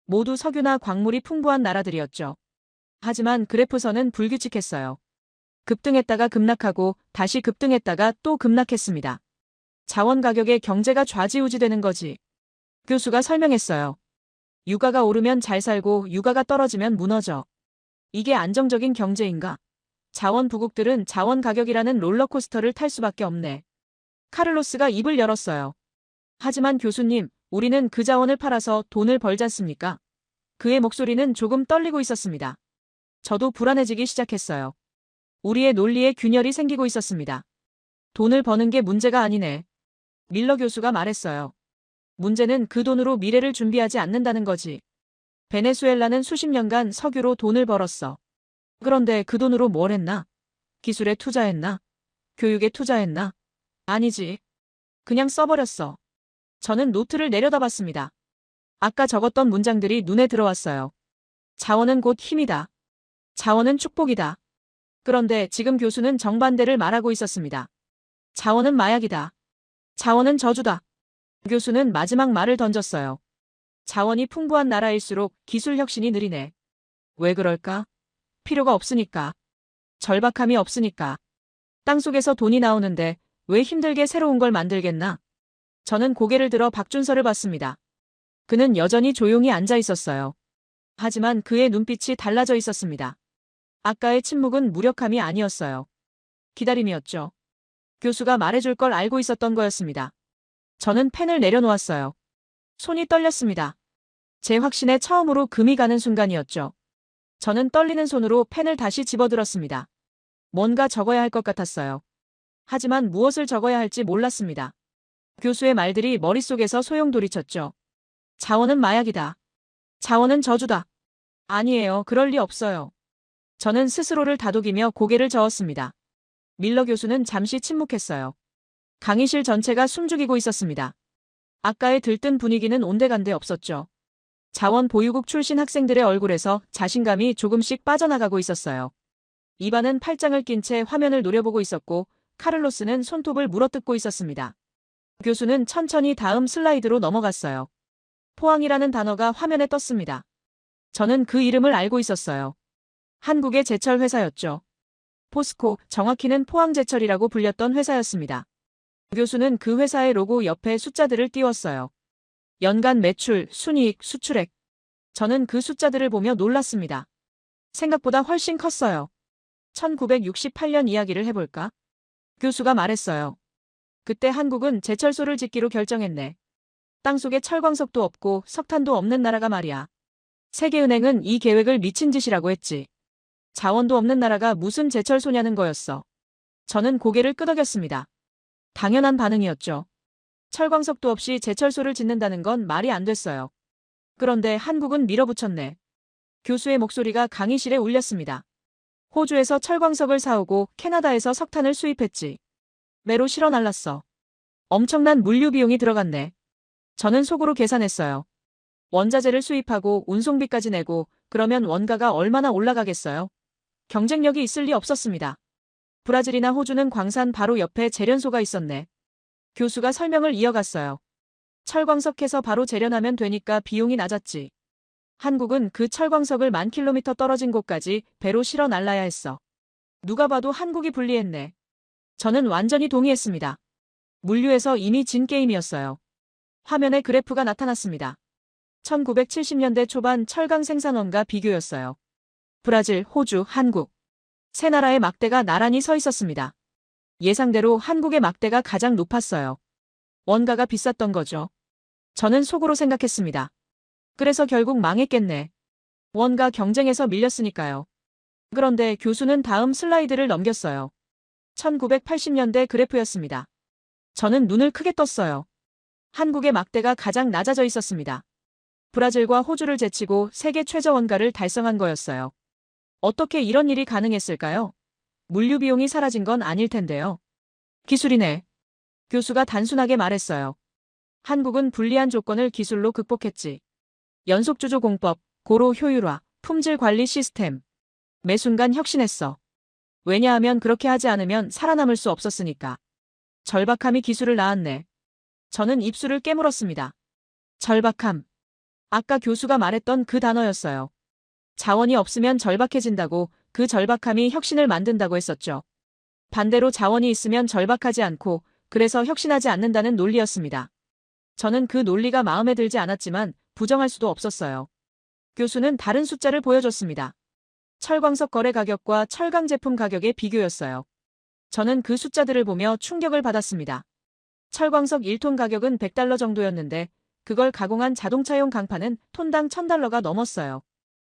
모두 석유나 광물이 풍부한 나라들이었죠. 하지만 그래프선은 불규칙했어요. 급등했다가 급락하고 다시 급등했다가 또 급락했습니다. 자원 가격에 경제가 좌지우지되는 거지. 교수가 설명했어요. 유가가 오르면 잘 살고 유가가 떨어지면 무너져. 이게 안정적인 경제인가? 자원 부국들은 자원 가격이라는 롤러코스터를 탈 수밖에 없네. 카를로스가 입을 열었어요. 하지만 교수님, 우리는 그 자원을 팔아서 돈을 벌지 않습니까? 그의 목소리는 조금 떨리고 있었습니다. 저도 불안해지기 시작했어요. 우리의 논리에 균열이 생기고 있었습니다. 돈을 버는 게 문제가 아니네. 밀러 교수가 말했어요. 문제는 그 돈으로 미래를 준비하지 않는다는 거지. 베네수엘라는 수십 년간 석유로 돈을 벌었어. 그런데 그 돈으로 뭘 했나? 기술에 투자했나? 교육에 투자했나? 아니지. 그냥 써버렸어. 저는 노트를 내려다봤습니다. 아까 적었던 문장들이 눈에 들어왔어요. 자원은 곧 힘이다. 자원은 축복이다. 그런데 지금 교수는 정반대를 말하고 있었습니다. 자원은 마약이다. 자원은 저주다. 교수는 마지막 말을 던졌어요. 자원이 풍부한 나라일수록 기술 혁신이 느리네. 왜 그럴까? 필요가 없으니까. 절박함이 없으니까. 땅속에서 돈이 나오는데 왜 힘들게 새로운 걸 만들겠나? 저는 고개를 들어 박준서를 봤습니다. 그는 여전히 조용히 앉아 있었어요. 하지만 그의 눈빛이 달라져 있었습니다. 아까의 침묵은 무력함이 아니었어요. 기다림이었죠. 교수가 말해줄 걸 알고 있었던 거였습니다. 저는 펜을 내려놓았어요. 손이 떨렸습니다. 제 확신에 처음으로 금이 가는 순간이었죠. 저는 떨리는 손으로 펜을 다시 집어들었습니다. 뭔가 적어야 할 것 같았어요. 하지만 무엇을 적어야 할지 몰랐습니다. 교수의 말들이 머릿속에서 소용돌이쳤죠. 자원은 마약이다. 자원은 저주다. 아니에요. 그럴 리 없어요. 저는 스스로를 다독이며 고개를 저었습니다. 밀러 교수는 잠시 침묵했어요. 강의실 전체가 숨죽이고 있었습니다. 아까의 들뜬 분위기는 온데간데 없었죠. 자원 보유국 출신 학생들의 얼굴에서 자신감이 조금씩 빠져나가고 있었어요. 이반은 팔짱을 낀 채 화면을 노려보고 있었고 카를로스는 손톱을 물어뜯고 있었습니다. 교수는 천천히 다음 슬라이드로 넘어갔어요. 포항이라는 단어가 화면에 떴습니다. 저는 그 이름을 알고 있었어요. 한국의 제철 회사였죠. 포스코, 정확히는 포항제철이라고 불렸던 회사였습니다. 교수는 그 회사의 로고 옆에 숫자들을 띄웠어요. 연간 매출, 순이익, 수출액. 저는 그 숫자들을 보며 놀랐습니다. 생각보다 훨씬 컸어요. 1968년 이야기를 해볼까? 교수가 말했어요. 그때 한국은 제철소를 짓기로 결정했네. 땅속에 철광석도 없고 석탄도 없는 나라가 말이야. 세계은행은 이 계획을 미친 짓이라고 했지. 자원도 없는 나라가 무슨 제철소냐는 거였어. 저는 고개를 끄덕였습니다. 당연한 반응이었죠. 철광석도 없이 제철소를 짓는다는 건 말이 안 됐어요. 그런데 한국은 밀어붙였네. 교수의 목소리가 강의실에 울렸습니다. 호주에서 철광석을 사오고 캐나다에서 석탄을 수입했지. 매로 실어 날랐어. 엄청난 물류 비용이 들어갔네. 저는 속으로 계산했어요. 원자재를 수입하고 운송비까지 내고 그러면 원가가 얼마나 올라가겠어요? 경쟁력이 있을 리 없었습니다. 브라질이나 호주는 광산 바로 옆에 재련소가 있었네. 교수가 설명을 이어갔어요. 철광석 캐서 바로 재련하면 되니까 비용이 낮았지. 한국은 그 철광석을 10,000km 떨어진 곳까지 배로 실어 날라야 했어. 누가 봐도 한국이 불리했네. 저는 완전히 동의했습니다. 물류에서 이미 진 게임이었어요. 화면에 그래프가 나타났습니다. 1970년대 초반 철강 생산원가 비교였어요. 브라질, 호주, 한국. 세 나라의 막대가 나란히 서 있었습니다. 예상대로 한국의 막대가 가장 높았어요. 원가가 비쌌던 거죠. 저는 속으로 생각했습니다. 그래서 결국 망했겠네. 원가 경쟁에서 밀렸으니까요. 그런데 교수는 다음 슬라이드를 넘겼어요. 1980년대 그래프였습니다. 저는 눈을 크게 떴어요. 한국의 막대가 가장 낮아져 있었습니다. 브라질과 호주를 제치고 세계 최저 원가를 달성한 거였어요. 어떻게 이런 일이 가능했을까요? 물류 비용이 사라진 건 아닐 텐데요. 기술이네. 교수가 단순하게 말했어요. 한국은 불리한 조건을 기술로 극복했지. 연속주조 공법, 고로 효율화, 품질 관리 시스템. 매 순간 혁신했어. 왜냐하면 그렇게 하지 않으면 살아남을 수 없었으니까. 절박함이 기술을 낳았네. 저는 입술을 깨물었습니다. 절박함. 아까 교수가 말했던 그 단어였어요. 자원이 없으면 절박해진다고, 그 절박함이 혁신을 만든다고 했었죠. 반대로 자원이 있으면 절박하지 않고, 그래서 혁신하지 않는다는 논리였습니다. 저는 그 논리가 마음에 들지 않았지만 부정할 수도 없었어요. 교수는 다른 숫자를 보여줬습니다. 철광석 거래 가격과 철강 제품 가격의 비교였어요. 저는 그 숫자들을 보며 충격을 받았습니다. 철광석 1톤 가격은 $100 정도였는데 그걸 가공한 자동차용 강판은 톤당 $1,000가 넘었어요.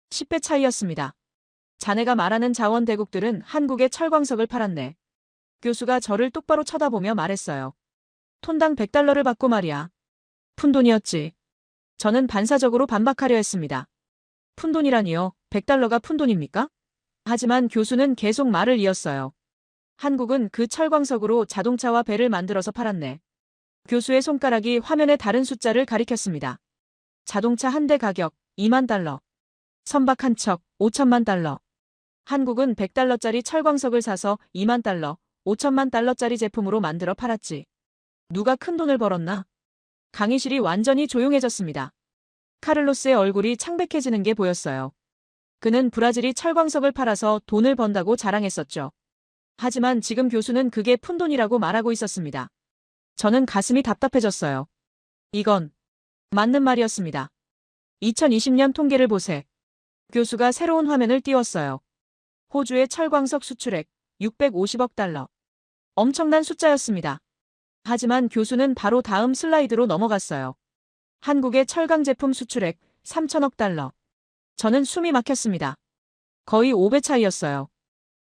10배 차이였습니다. 자네가 말하는 자원 대국들은 한국에 철광석을 팔았네. 교수가 저를 똑바로 쳐다보며 말했어요. 톤당 $100를 받고 말이야. 푼돈이었지. 저는 반사적으로 반박하려 했습니다. 푼돈이라니요? $100가 푼돈입니까? 하지만 교수는 계속 말을 이었어요. 한국은 그 철광석으로 자동차와 배를 만들어서 팔았네. 교수의 손가락이 화면의 다른 숫자를 가리켰습니다. 자동차 한 대 가격 $20,000. 선박 한 척 $5,000,000. 한국은 $100짜리 철광석을 사서 $20,000, $5,000,000짜리 제품으로 만들어 팔았지. 누가 큰 돈을 벌었나? 강의실이 완전히 조용해졌습니다. 카를로스의 얼굴이 창백해지는 게 보였어요. 그는 브라질이 철광석을 팔아서 돈을 번다고 자랑했었죠. 하지만 지금 교수는 그게 푼돈이라고 말하고 있었습니다. 저는 가슴이 답답해졌어요. 이건 맞는 말이었습니다. 2020년 통계를 보세. 교수가 새로운 화면을 띄웠어요. 호주의 철광석 수출액 $650억. 엄청난 숫자였습니다. 하지만 교수는 바로 다음 슬라이드로 넘어갔어요. 한국의 철강 제품 수출액 $3,000억. 저는 숨이 막혔습니다. 거의 5배 차이였어요.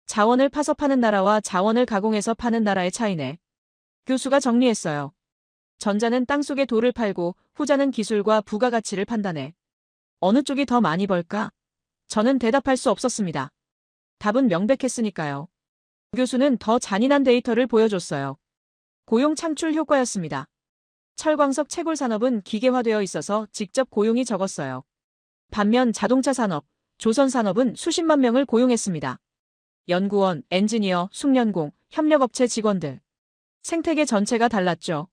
자원을 파서 파는 나라와 자원을 가공해서 파는 나라의 차이네. 교수가 정리했어요. 전자는 땅속에 돌을 팔고 후자는 기술과 부가가치를 판단해. 어느 쪽이 더 많이 벌까? 저는 대답할 수 없었습니다. 답은 명백했으니까요. 교수는 더 잔인한 데이터를 보여줬어요. 고용 창출 효과였습니다. 철광석 채굴 산업은 기계화되어 있어서 직접 고용이 적었어요. 반면 자동차 산업, 조선 산업은 수십만 명을 고용했습니다. 연구원, 엔지니어, 숙련공, 협력업체 직원들. 생태계 전체가 달랐죠.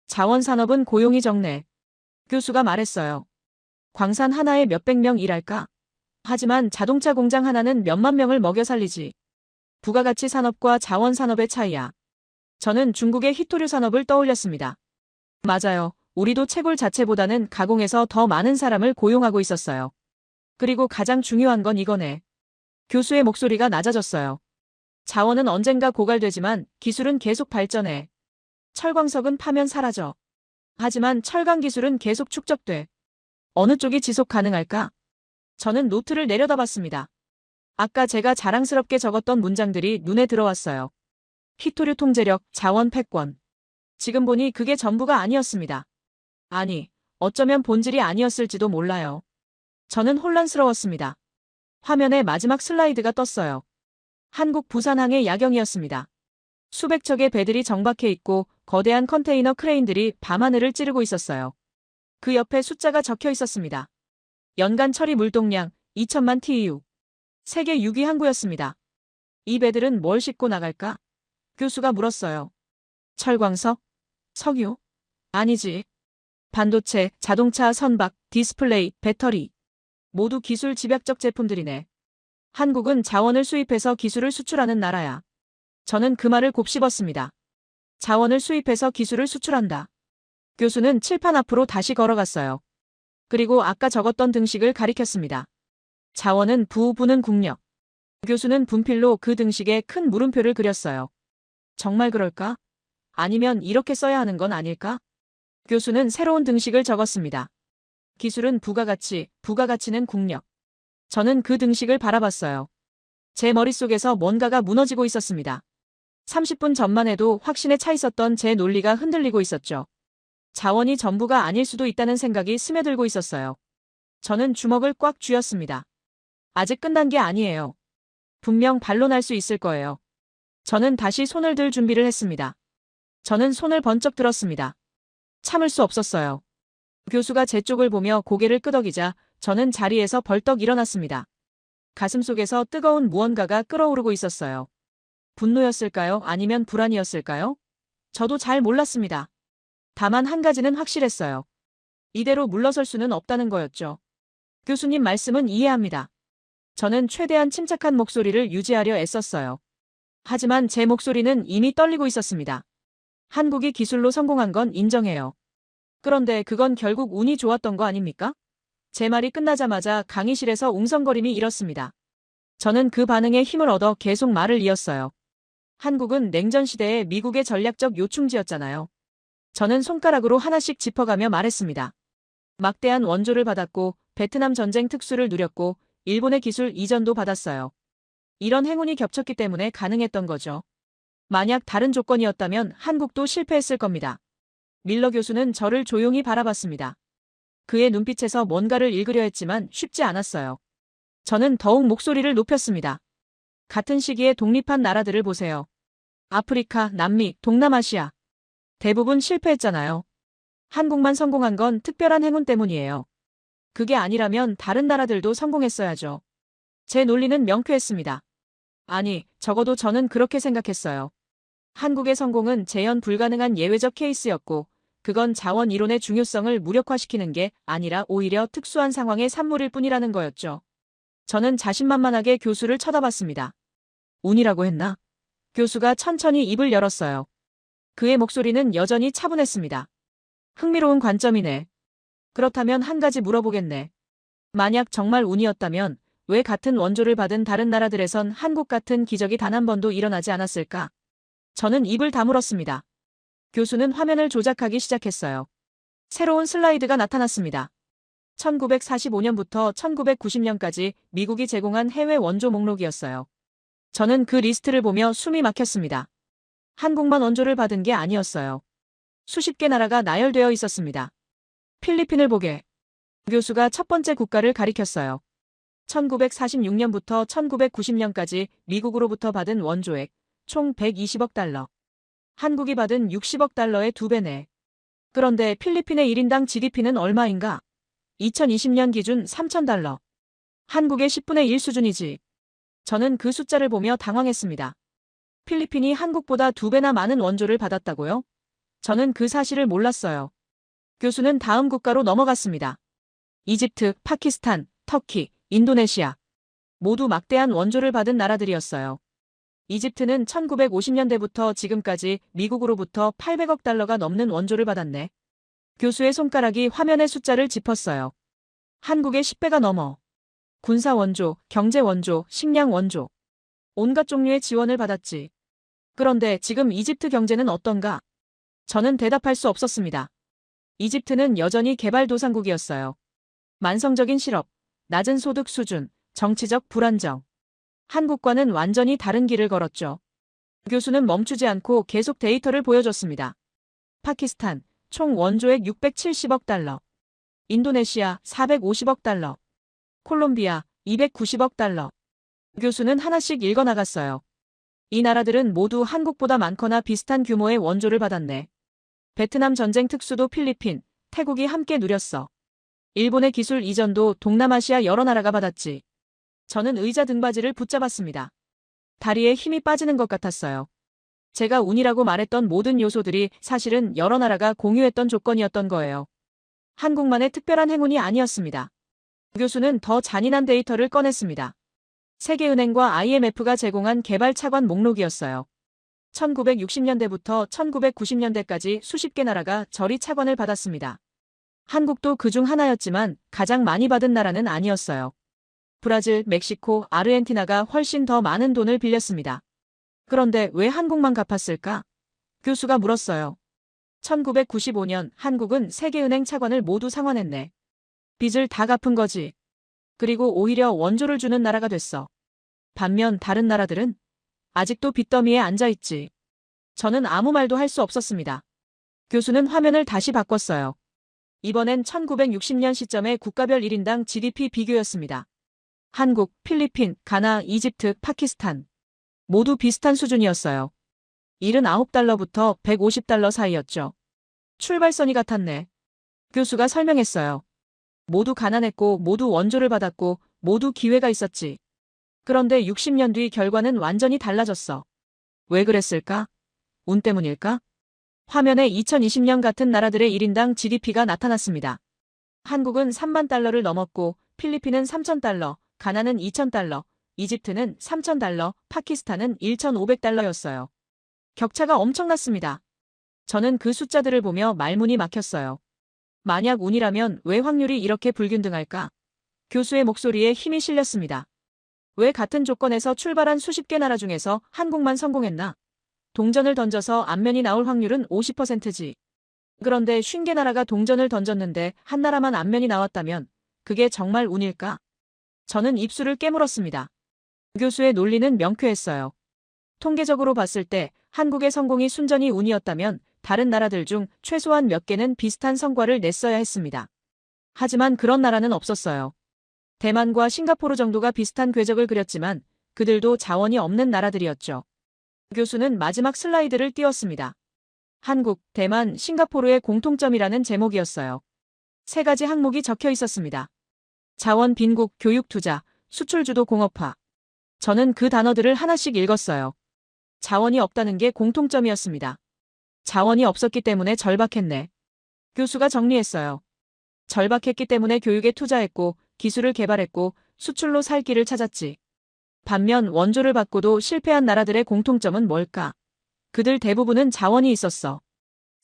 자원산업은 고용이 적네. 교수가 말했어요. 광산 하나에 몇백 명 일할까? 하지만 자동차 공장 하나는 몇만 명을 먹여 살리지. 부가가치 산업과 자원산업의 차이야. 저는 중국의 히토류 산업을 떠올렸습니다. 맞아요. 우리도 채굴 자체보다는 가공해서 더 많은 사람을 고용하고 있었어요. 그리고 가장 중요한 건 이거네. 교수의 목소리가 낮아졌어요. 자원은 언젠가 고갈되지만 기술은 계속 발전해. 철광석은 파면 사라져. 하지만 철강 기술은 계속 축적돼. 어느 쪽이 지속 가능할까? 저는 노트를 내려다봤습니다. 아까 제가 자랑스럽게 적었던 문장들이 눈에 들어왔어요. 히토류 통제력, 자원 패권. 지금 보니 그게 전부가 아니었습니다. 아니, 어쩌면 본질이 아니었을지도 몰라요. 저는 혼란스러웠습니다. 화면에 마지막 슬라이드가 떴어요. 한국 부산항의 야경이었습니다. 수백 척의 배들이 정박해 있고 거대한 컨테이너 크레인들이 밤하늘을 찌르고 있었어요. 그 옆에 숫자가 적혀 있었습니다. 연간 처리 물동량 2천만 TEU. 세계 6위 항구였습니다. 이 배들은 뭘 싣고 나갈까? 교수가 물었어요. 철광석? 석유? 아니지. 반도체, 자동차, 선박, 디스플레이, 배터리. 모두 기술 집약적 제품들이네. 한국은 자원을 수입해서 기술을 수출하는 나라야. 저는 그 말을 곱씹었습니다. 자원을 수입해서 기술을 수출한다. 교수는 칠판 앞으로 다시 걸어갔어요. 그리고 아까 적었던 등식을 가리켰습니다. 자원은 부는 국력. 교수는 분필로 그 등식에 큰 물음표를 그렸어요. 정말 그럴까? 아니면 이렇게 써야 하는 건 아닐까? 교수는 새로운 등식을 적었습니다. 기술은 부가가치, 부가가치는 국력. 저는 그 등식을 바라봤어요. 제 머릿속에서 뭔가가 무너지고 있었습니다. 30분 전만 해도 확신에 차 있었던 제 논리가 흔들리고 있었죠. 자원이 전부가 아닐 수도 있다는 생각이 스며들고 있었어요. 저는 주먹을 꽉 쥐었습니다. 아직 끝난 게 아니에요. 분명 반론할 수 있을 거예요. 저는 다시 손을 들 준비를 했습니다. 저는 손을 번쩍 들었습니다. 참을 수 없었어요. 교수가 제 쪽을 보며 고개를 끄덕이자 저는 자리에서 벌떡 일어났습니다. 가슴속에서 뜨거운 무언가가 끓어오르고 있었어요. 분노였을까요? 아니면 불안이었을까요? 저도 잘 몰랐습니다. 다만 한 가지는 확실했어요. 이대로 물러설 수는 없다는 거였죠. 교수님 말씀은 이해합니다. 저는 최대한 침착한 목소리를 유지하려 애썼어요. 하지만 제 목소리는 이미 떨리고 있었습니다. 한국이 기술로 성공한 건 인정해요. 그런데 그건 결국 운이 좋았던 거 아닙니까? 제 말이 끝나자마자 강의실에서 웅성거림이 일었습니다. 저는 그 반응에 힘을 얻어 계속 말을 이었어요. 한국은 냉전 시대의 미국의 전략적 요충지였잖아요. 저는 손가락으로 하나씩 짚어가며 말했습니다. 막대한 원조를 받았고 베트남 전쟁 특수를 누렸고 일본의 기술 이전도 받았어요. 이런 행운이 겹쳤기 때문에 가능했던 거죠. 만약 다른 조건이었다면 한국도 실패했을 겁니다. 밀러 교수는 저를 조용히 바라봤습니다. 그의 눈빛에서 뭔가를 읽으려 했지만 쉽지 않았어요. 저는 더욱 목소리를 높였습니다. 같은 시기에 독립한 나라들을 보세요. 아프리카, 남미, 동남아시아. 대부분 실패했잖아요. 한국만 성공한 건 특별한 행운 때문이에요. 그게 아니라면 다른 나라들도 성공했어야죠. 제 논리는 명쾌했습니다. 아니, 적어도 저는 그렇게 생각했어요. 한국의 성공은 재현 불가능한 예외적 케이스였고, 그건 자원 이론의 중요성을 무력화시키는 게 아니라 오히려 특수한 상황의 산물일 뿐이라는 거였죠. 저는 자신만만하게 교수를 쳐다봤습니다. 운이라고 했나? 교수가 천천히 입을 열었어요. 그의 목소리는 여전히 차분했습니다. 흥미로운 관점이네. 그렇다면 한 가지 물어보겠네. 만약 정말 운이었다면 왜 같은 원조를 받은 다른 나라들에선 한국 같은 기적이 단 한 번도 일어나지 않았을까? 저는 입을 다물었습니다. 교수는 화면을 조작하기 시작했어요. 새로운 슬라이드가 나타났습니다. 1945년부터 1990년까지 미국이 제공한 해외 원조 목록이었어요. 저는 그 리스트를 보며 숨이 막혔습니다. 한국만 원조를 받은 게 아니었어요. 수십 개 나라가 나열되어 있었습니다. 필리핀을 보게. 교수가 첫 번째 국가를 가리켰어요. 1946년부터 1990년까지 미국으로부터 받은 원조액 총 120억 달러. 한국이 받은 60억 달러의 2배네. 그런데 필리핀의 1인당 GDP는 얼마인가? 2020년 기준 3,000달러. 한국의 10분의 1 수준이지. 저는 그 숫자를 보며 당황했습니다. 필리핀이 한국보다 2배나 많은 원조를 받았다고요? 저는 그 사실을 몰랐어요. 교수는 다음 국가로 넘어갔습니다. 이집트, 파키스탄, 터키, 인도네시아. 모두 막대한 원조를 받은 나라들이었어요. 이집트는 1950년대부터 지금까지 미국으로부터 800억 달러가 넘는 원조를 받았네. 교수의 손가락이 화면의 숫자를 짚었어요. 한국의 10배가 넘어. 군사 원조, 경제 원조, 식량 원조. 온갖 종류의 지원을 받았지. 그런데 지금 이집트 경제는 어떤가? 저는 대답할 수 없었습니다. 이집트는 여전히 개발도상국이었어요. 만성적인 실업, 낮은 소득 수준, 정치적 불안정. 한국과는 완전히 다른 길을 걸었죠. 교수는 멈추지 않고 계속 데이터를 보여줬습니다. 파키스탄, 총 원조액 670억 달러. 인도네시아, 450억 달러. 콜롬비아, 290억 달러. 교수는 하나씩 읽어나갔어요. 이 나라들은 모두 한국보다 많거나 비슷한 규모의 원조를 받았네. 베트남 전쟁 특수도 필리핀, 태국이 함께 누렸어. 일본의 기술 이전도 동남아시아 여러 나라가 받았지. 저는 의자 등받이를 붙잡았습니다. 다리에 힘이 빠지는 것 같았어요. 제가 운이라고 말했던 모든 요소들이 사실은 여러 나라가 공유했던 조건이었던 거예요. 한국만의 특별한 행운이 아니었습니다. 교수는 더 잔인한 데이터를 꺼냈습니다. 세계은행과 IMF가 제공한 개발 차관 목록이었어요. 1960년대부터 1990년대까지 수십 개 나라가 저리 차관을 받았습니다. 한국도 그중 하나였지만 가장 많이 받은 나라는 아니었어요. 브라질, 멕시코, 아르헨티나가 훨씬 더 많은 돈을 빌렸습니다. 그런데 왜 한국만 갚았을까? 교수가 물었어요. 1995년 한국은 세계은행 차관을 모두 상환했네. 빚을 다 갚은 거지. 그리고 오히려 원조를 주는 나라가 됐어. 반면 다른 나라들은 아직도 빚더미에 앉아있지. 저는 아무 말도 할 수 없었습니다. 교수는 화면을 다시 바꿨어요. 이번엔 1960년 시점의 국가별 1인당 GDP 비교였습니다. 한국, 필리핀, 가나, 이집트, 파키스탄. 모두 비슷한 수준이었어요. 79달러부터 150달러 사이였죠. 출발선이 같았네. 교수가 설명했어요. 모두 가난했고 모두 원조를 받았고 모두 기회가 있었지. 그런데 60년 뒤 결과는 완전히 달라졌어. 왜 그랬을까? 운 때문일까? 화면에 2020년 같은 나라들의 1인당 GDP가 나타났습니다. 한국은 3만 달러를 넘었고 필리핀은 3,000달러, 가나는 2,000달러, 이집트는 3,000달러, 파키스탄은 1,500달러였어요. 격차가 엄청났습니다. 저는 그 숫자들을 보며 말문이 막혔어요. 만약 운이라면 왜 확률이 이렇게 불균등할까? 교수의 목소리에 힘이 실렸습니다. 왜 같은 조건에서 출발한 수십 개 나라 중에서 한국만 성공했나? 동전을 던져서 앞면이 나올 확률은 50%지. 그런데 50개 나라가 동전을 던졌는데 한 나라만 앞면이 나왔다면 그게 정말 운일까? 저는 입술을 깨물었습니다. 교수의 논리는 명쾌했어요. 통계적으로 봤을 때 한국의 성공이 순전히 운이었다면 다른 나라들 중 최소한 몇 개는 비슷한 성과를 냈어야 했습니다. 하지만 그런 나라는 없었어요. 대만과 싱가포르 정도가 비슷한 궤적을 그렸지만 그들도 자원이 없는 나라들이었죠. 교수는 마지막 슬라이드를 띄웠습니다. 한국, 대만, 싱가포르의 공통점이라는 제목이었어요. 3가지 항목이 적혀 있었습니다. 자원 빈국, 교육 투자, 수출 주도 공업화. 저는 그 단어들을 하나씩 읽었어요. 자원이 없다는 게 공통점이었습니다. 자원이 없었기 때문에 절박했네. 교수가 정리했어요. 절박했기 때문에 교육에 투자했고 기술을 개발했고 수출로 살 길을 찾았지. 반면 원조를 받고도 실패한 나라들의 공통점은 뭘까? 그들 대부분은 자원이 있었어.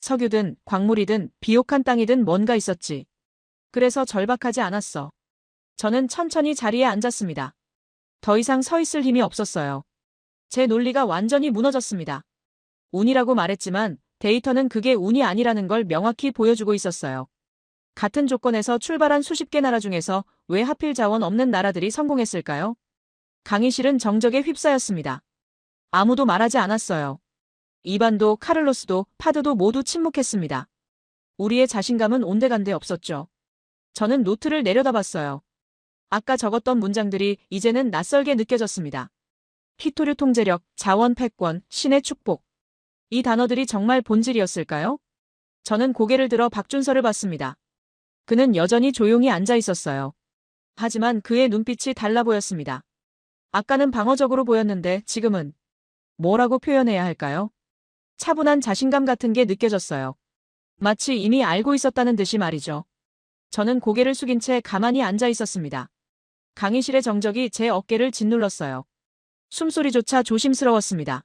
석유든 광물이든 비옥한 땅이든 뭔가 있었지. 그래서 절박하지 않았어. 저는 천천히 자리에 앉았습니다. 더 이상 서 있을 힘이 없었어요. 제 논리가 완전히 무너졌습니다. 운이라고 말했지만 데이터는 그게 운이 아니라는 걸 명확히 보여주고 있었어요. 같은 조건에서 출발한 수십 개 나라 중에서 왜 하필 자원 없는 나라들이 성공했을까요? 강의실은 정적에 휩싸였습니다. 아무도 말하지 않았어요. 이반도, 카를로스도, 파드도 모두 침묵했습니다. 우리의 자신감은 온데간데 없었죠. 저는 노트를 내려다봤어요. 아까 적었던 문장들이 이제는 낯설게 느껴졌습니다. 히토류 통제력, 자원 패권, 신의 축복. 이 단어들이 정말 본질이었을까요? 저는 고개를 들어 박준서를 봤습니다. 그는 여전히 조용히 앉아 있었어요. 하지만 그의 눈빛이 달라 보였습니다. 아까는 방어적으로 보였는데 지금은 뭐라고 표현해야 할까요? 차분한 자신감 같은 게 느껴졌어요. 마치 이미 알고 있었다는 듯이 말이죠. 저는 고개를 숙인 채 가만히 앉아 있었습니다. 강의실의 정적이 제 어깨를 짓눌렀어요. 숨소리조차 조심스러웠습니다.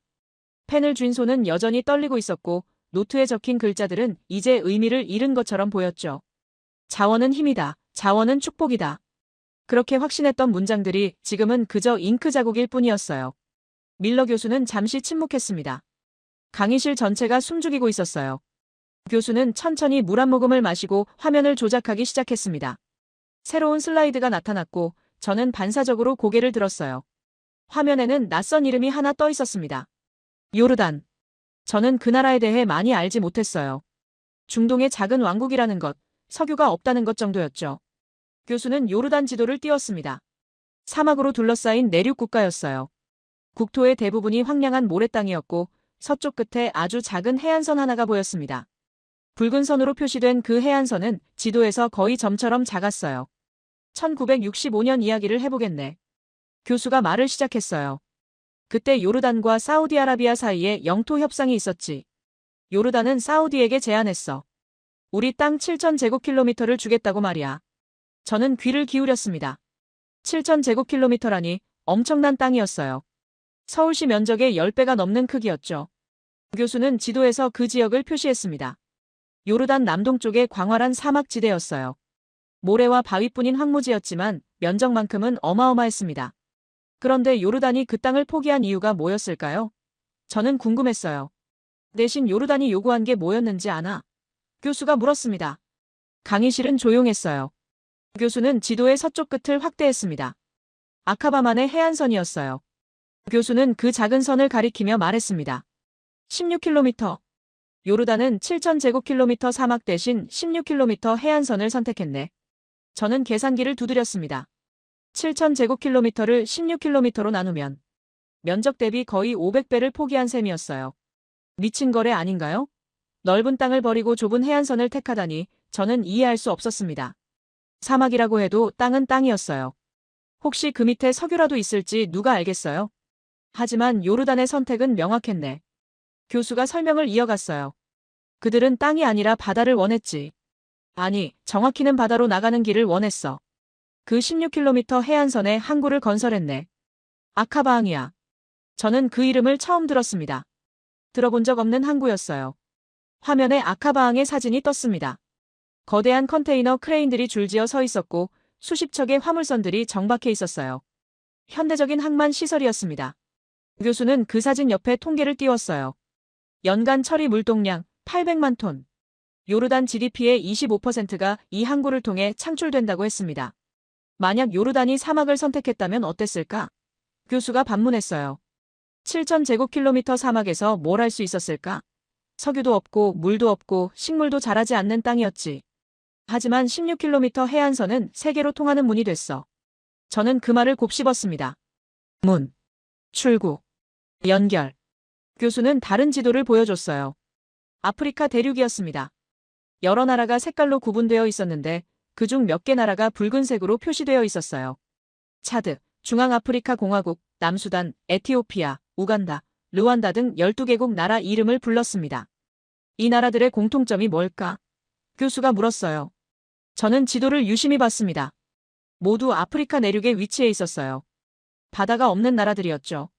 펜을 쥔 손은 여전히 떨리고 있었고 노트에 적힌 글자들은 이제 의미를 잃은 것처럼 보였죠. 자원은 힘이다. 자원은 축복이다. 그렇게 확신했던 문장들이 지금은 그저 잉크 자국일 뿐이었어요. 밀러 교수는 잠시 침묵했습니다. 강의실 전체가 숨죽이고 있었어요. 교수는 천천히 물 한 모금을 마시고 화면을 조작하기 시작했습니다. 새로운 슬라이드가 나타났고 저는 반사적으로 고개를 들었어요. 화면에는 낯선 이름이 하나 떠 있었습니다. 요르단. 저는 그 나라에 대해 많이 알지 못했어요. 중동의 작은 왕국이라는 것, 석유가 없다는 것 정도였죠. 교수는 요르단 지도를 띄웠습니다. 사막으로 둘러싸인 내륙 국가였어요. 국토의 대부분이 황량한 모래땅이었고 서쪽 끝에 아주 작은 해안선 하나가 보였습니다. 붉은 선으로 표시된 그 해안선은 지도에서 거의 점처럼 작았어요. 1965년 이야기를 해보겠네. 교수가 말을 시작했어요. 그때 요르단과 사우디아라비아 사이에 영토 협상이 있었지. 요르단은 사우디에게 제안했어. 우리 땅 7,000제곱킬로미터를 주겠다고 말이야. 저는 귀를 기울였습니다. 7,000제곱킬로미터라니 엄청난 땅이었어요. 서울시 면적의 10배가 넘는 크기였죠. 교수는 지도에서 그 지역을 표시했습니다. 요르단 남동쪽의 광활한 사막지대였어요. 모래와 바위뿐인 황무지였지만 면적만큼은 어마어마했습니다. 그런데 요르단이 그 땅을 포기한 이유가 뭐였을까요? 저는 궁금했어요. 대신 요르단이 요구한 게 뭐였는지 아나? 교수가 물었습니다. 강의실은 조용했어요. 교수는 지도의 서쪽 끝을 확대했습니다. 아카바만의 해안선이었어요. 교수는 그 작은 선을 가리키며 말했습니다. 16km. 요르단은 7,000제곱킬로미터 사막 대신 16km 해안선을 선택했네. 저는 계산기를 두드렸습니다. 7,000제곱킬로미터를 16km로 나누면 면적 대비 거의 500배를 포기한 셈이었어요. 미친 거래 아닌가요? 넓은 땅을 버리고 좁은 해안선을 택하다니 저는 이해할 수 없었습니다. 사막이라고 해도 땅은 땅이었어요. 혹시 그 밑에 석유라도 있을지 누가 알겠어요? 하지만 요르단의 선택은 명확했네. 교수가 설명을 이어갔어요. 그들은 땅이 아니라 바다를 원했지. 아니, 정확히는 바다로 나가는 길을 원했어. 그 16km 해안선에 항구를 건설했네. 아카바항이야. 저는 그 이름을 처음 들었습니다. 들어본 적 없는 항구였어요. 화면에 아카바항의 사진이 떴습니다. 거대한 컨테이너 크레인들이 줄지어 서 있었고 수십 척의 화물선들이 정박해 있었어요. 현대적인 항만 시설이었습니다. 교수는 그 사진 옆에 통계를 띄웠어요. 연간 처리 물동량 800만 톤. 요르단 GDP의 25%가 이 항구를 통해 창출된다고 했습니다. 만약 요르단이 사막을 선택했다면 어땠을까? 교수가 반문했어요. 7,000제곱킬로미터 사막에서 뭘 할 수 있었을까? 석유도 없고 물도 없고 식물도 자라지 않는 땅이었지. 하지만 16km 해안선은 세계로 통하는 문이 됐어. 저는 그 말을 곱씹었습니다. 문, 출구, 연결. 교수는 다른 지도를 보여줬어요. 아프리카 대륙이었습니다. 여러 나라가 색깔로 구분되어 있었는데 그중 몇 개 나라가 붉은색으로 표시되어 있었어요. 차드, 중앙아프리카 공화국, 남수단, 에티오피아, 우간다, 르완다 등 12개국 나라 이름을 불렀습니다. 이 나라들의 공통점이 뭘까? 교수가 물었어요. 저는 지도를 유심히 봤습니다. 모두 아프리카 내륙에 위치해 있었어요. 바다가 없는 나라들이었죠.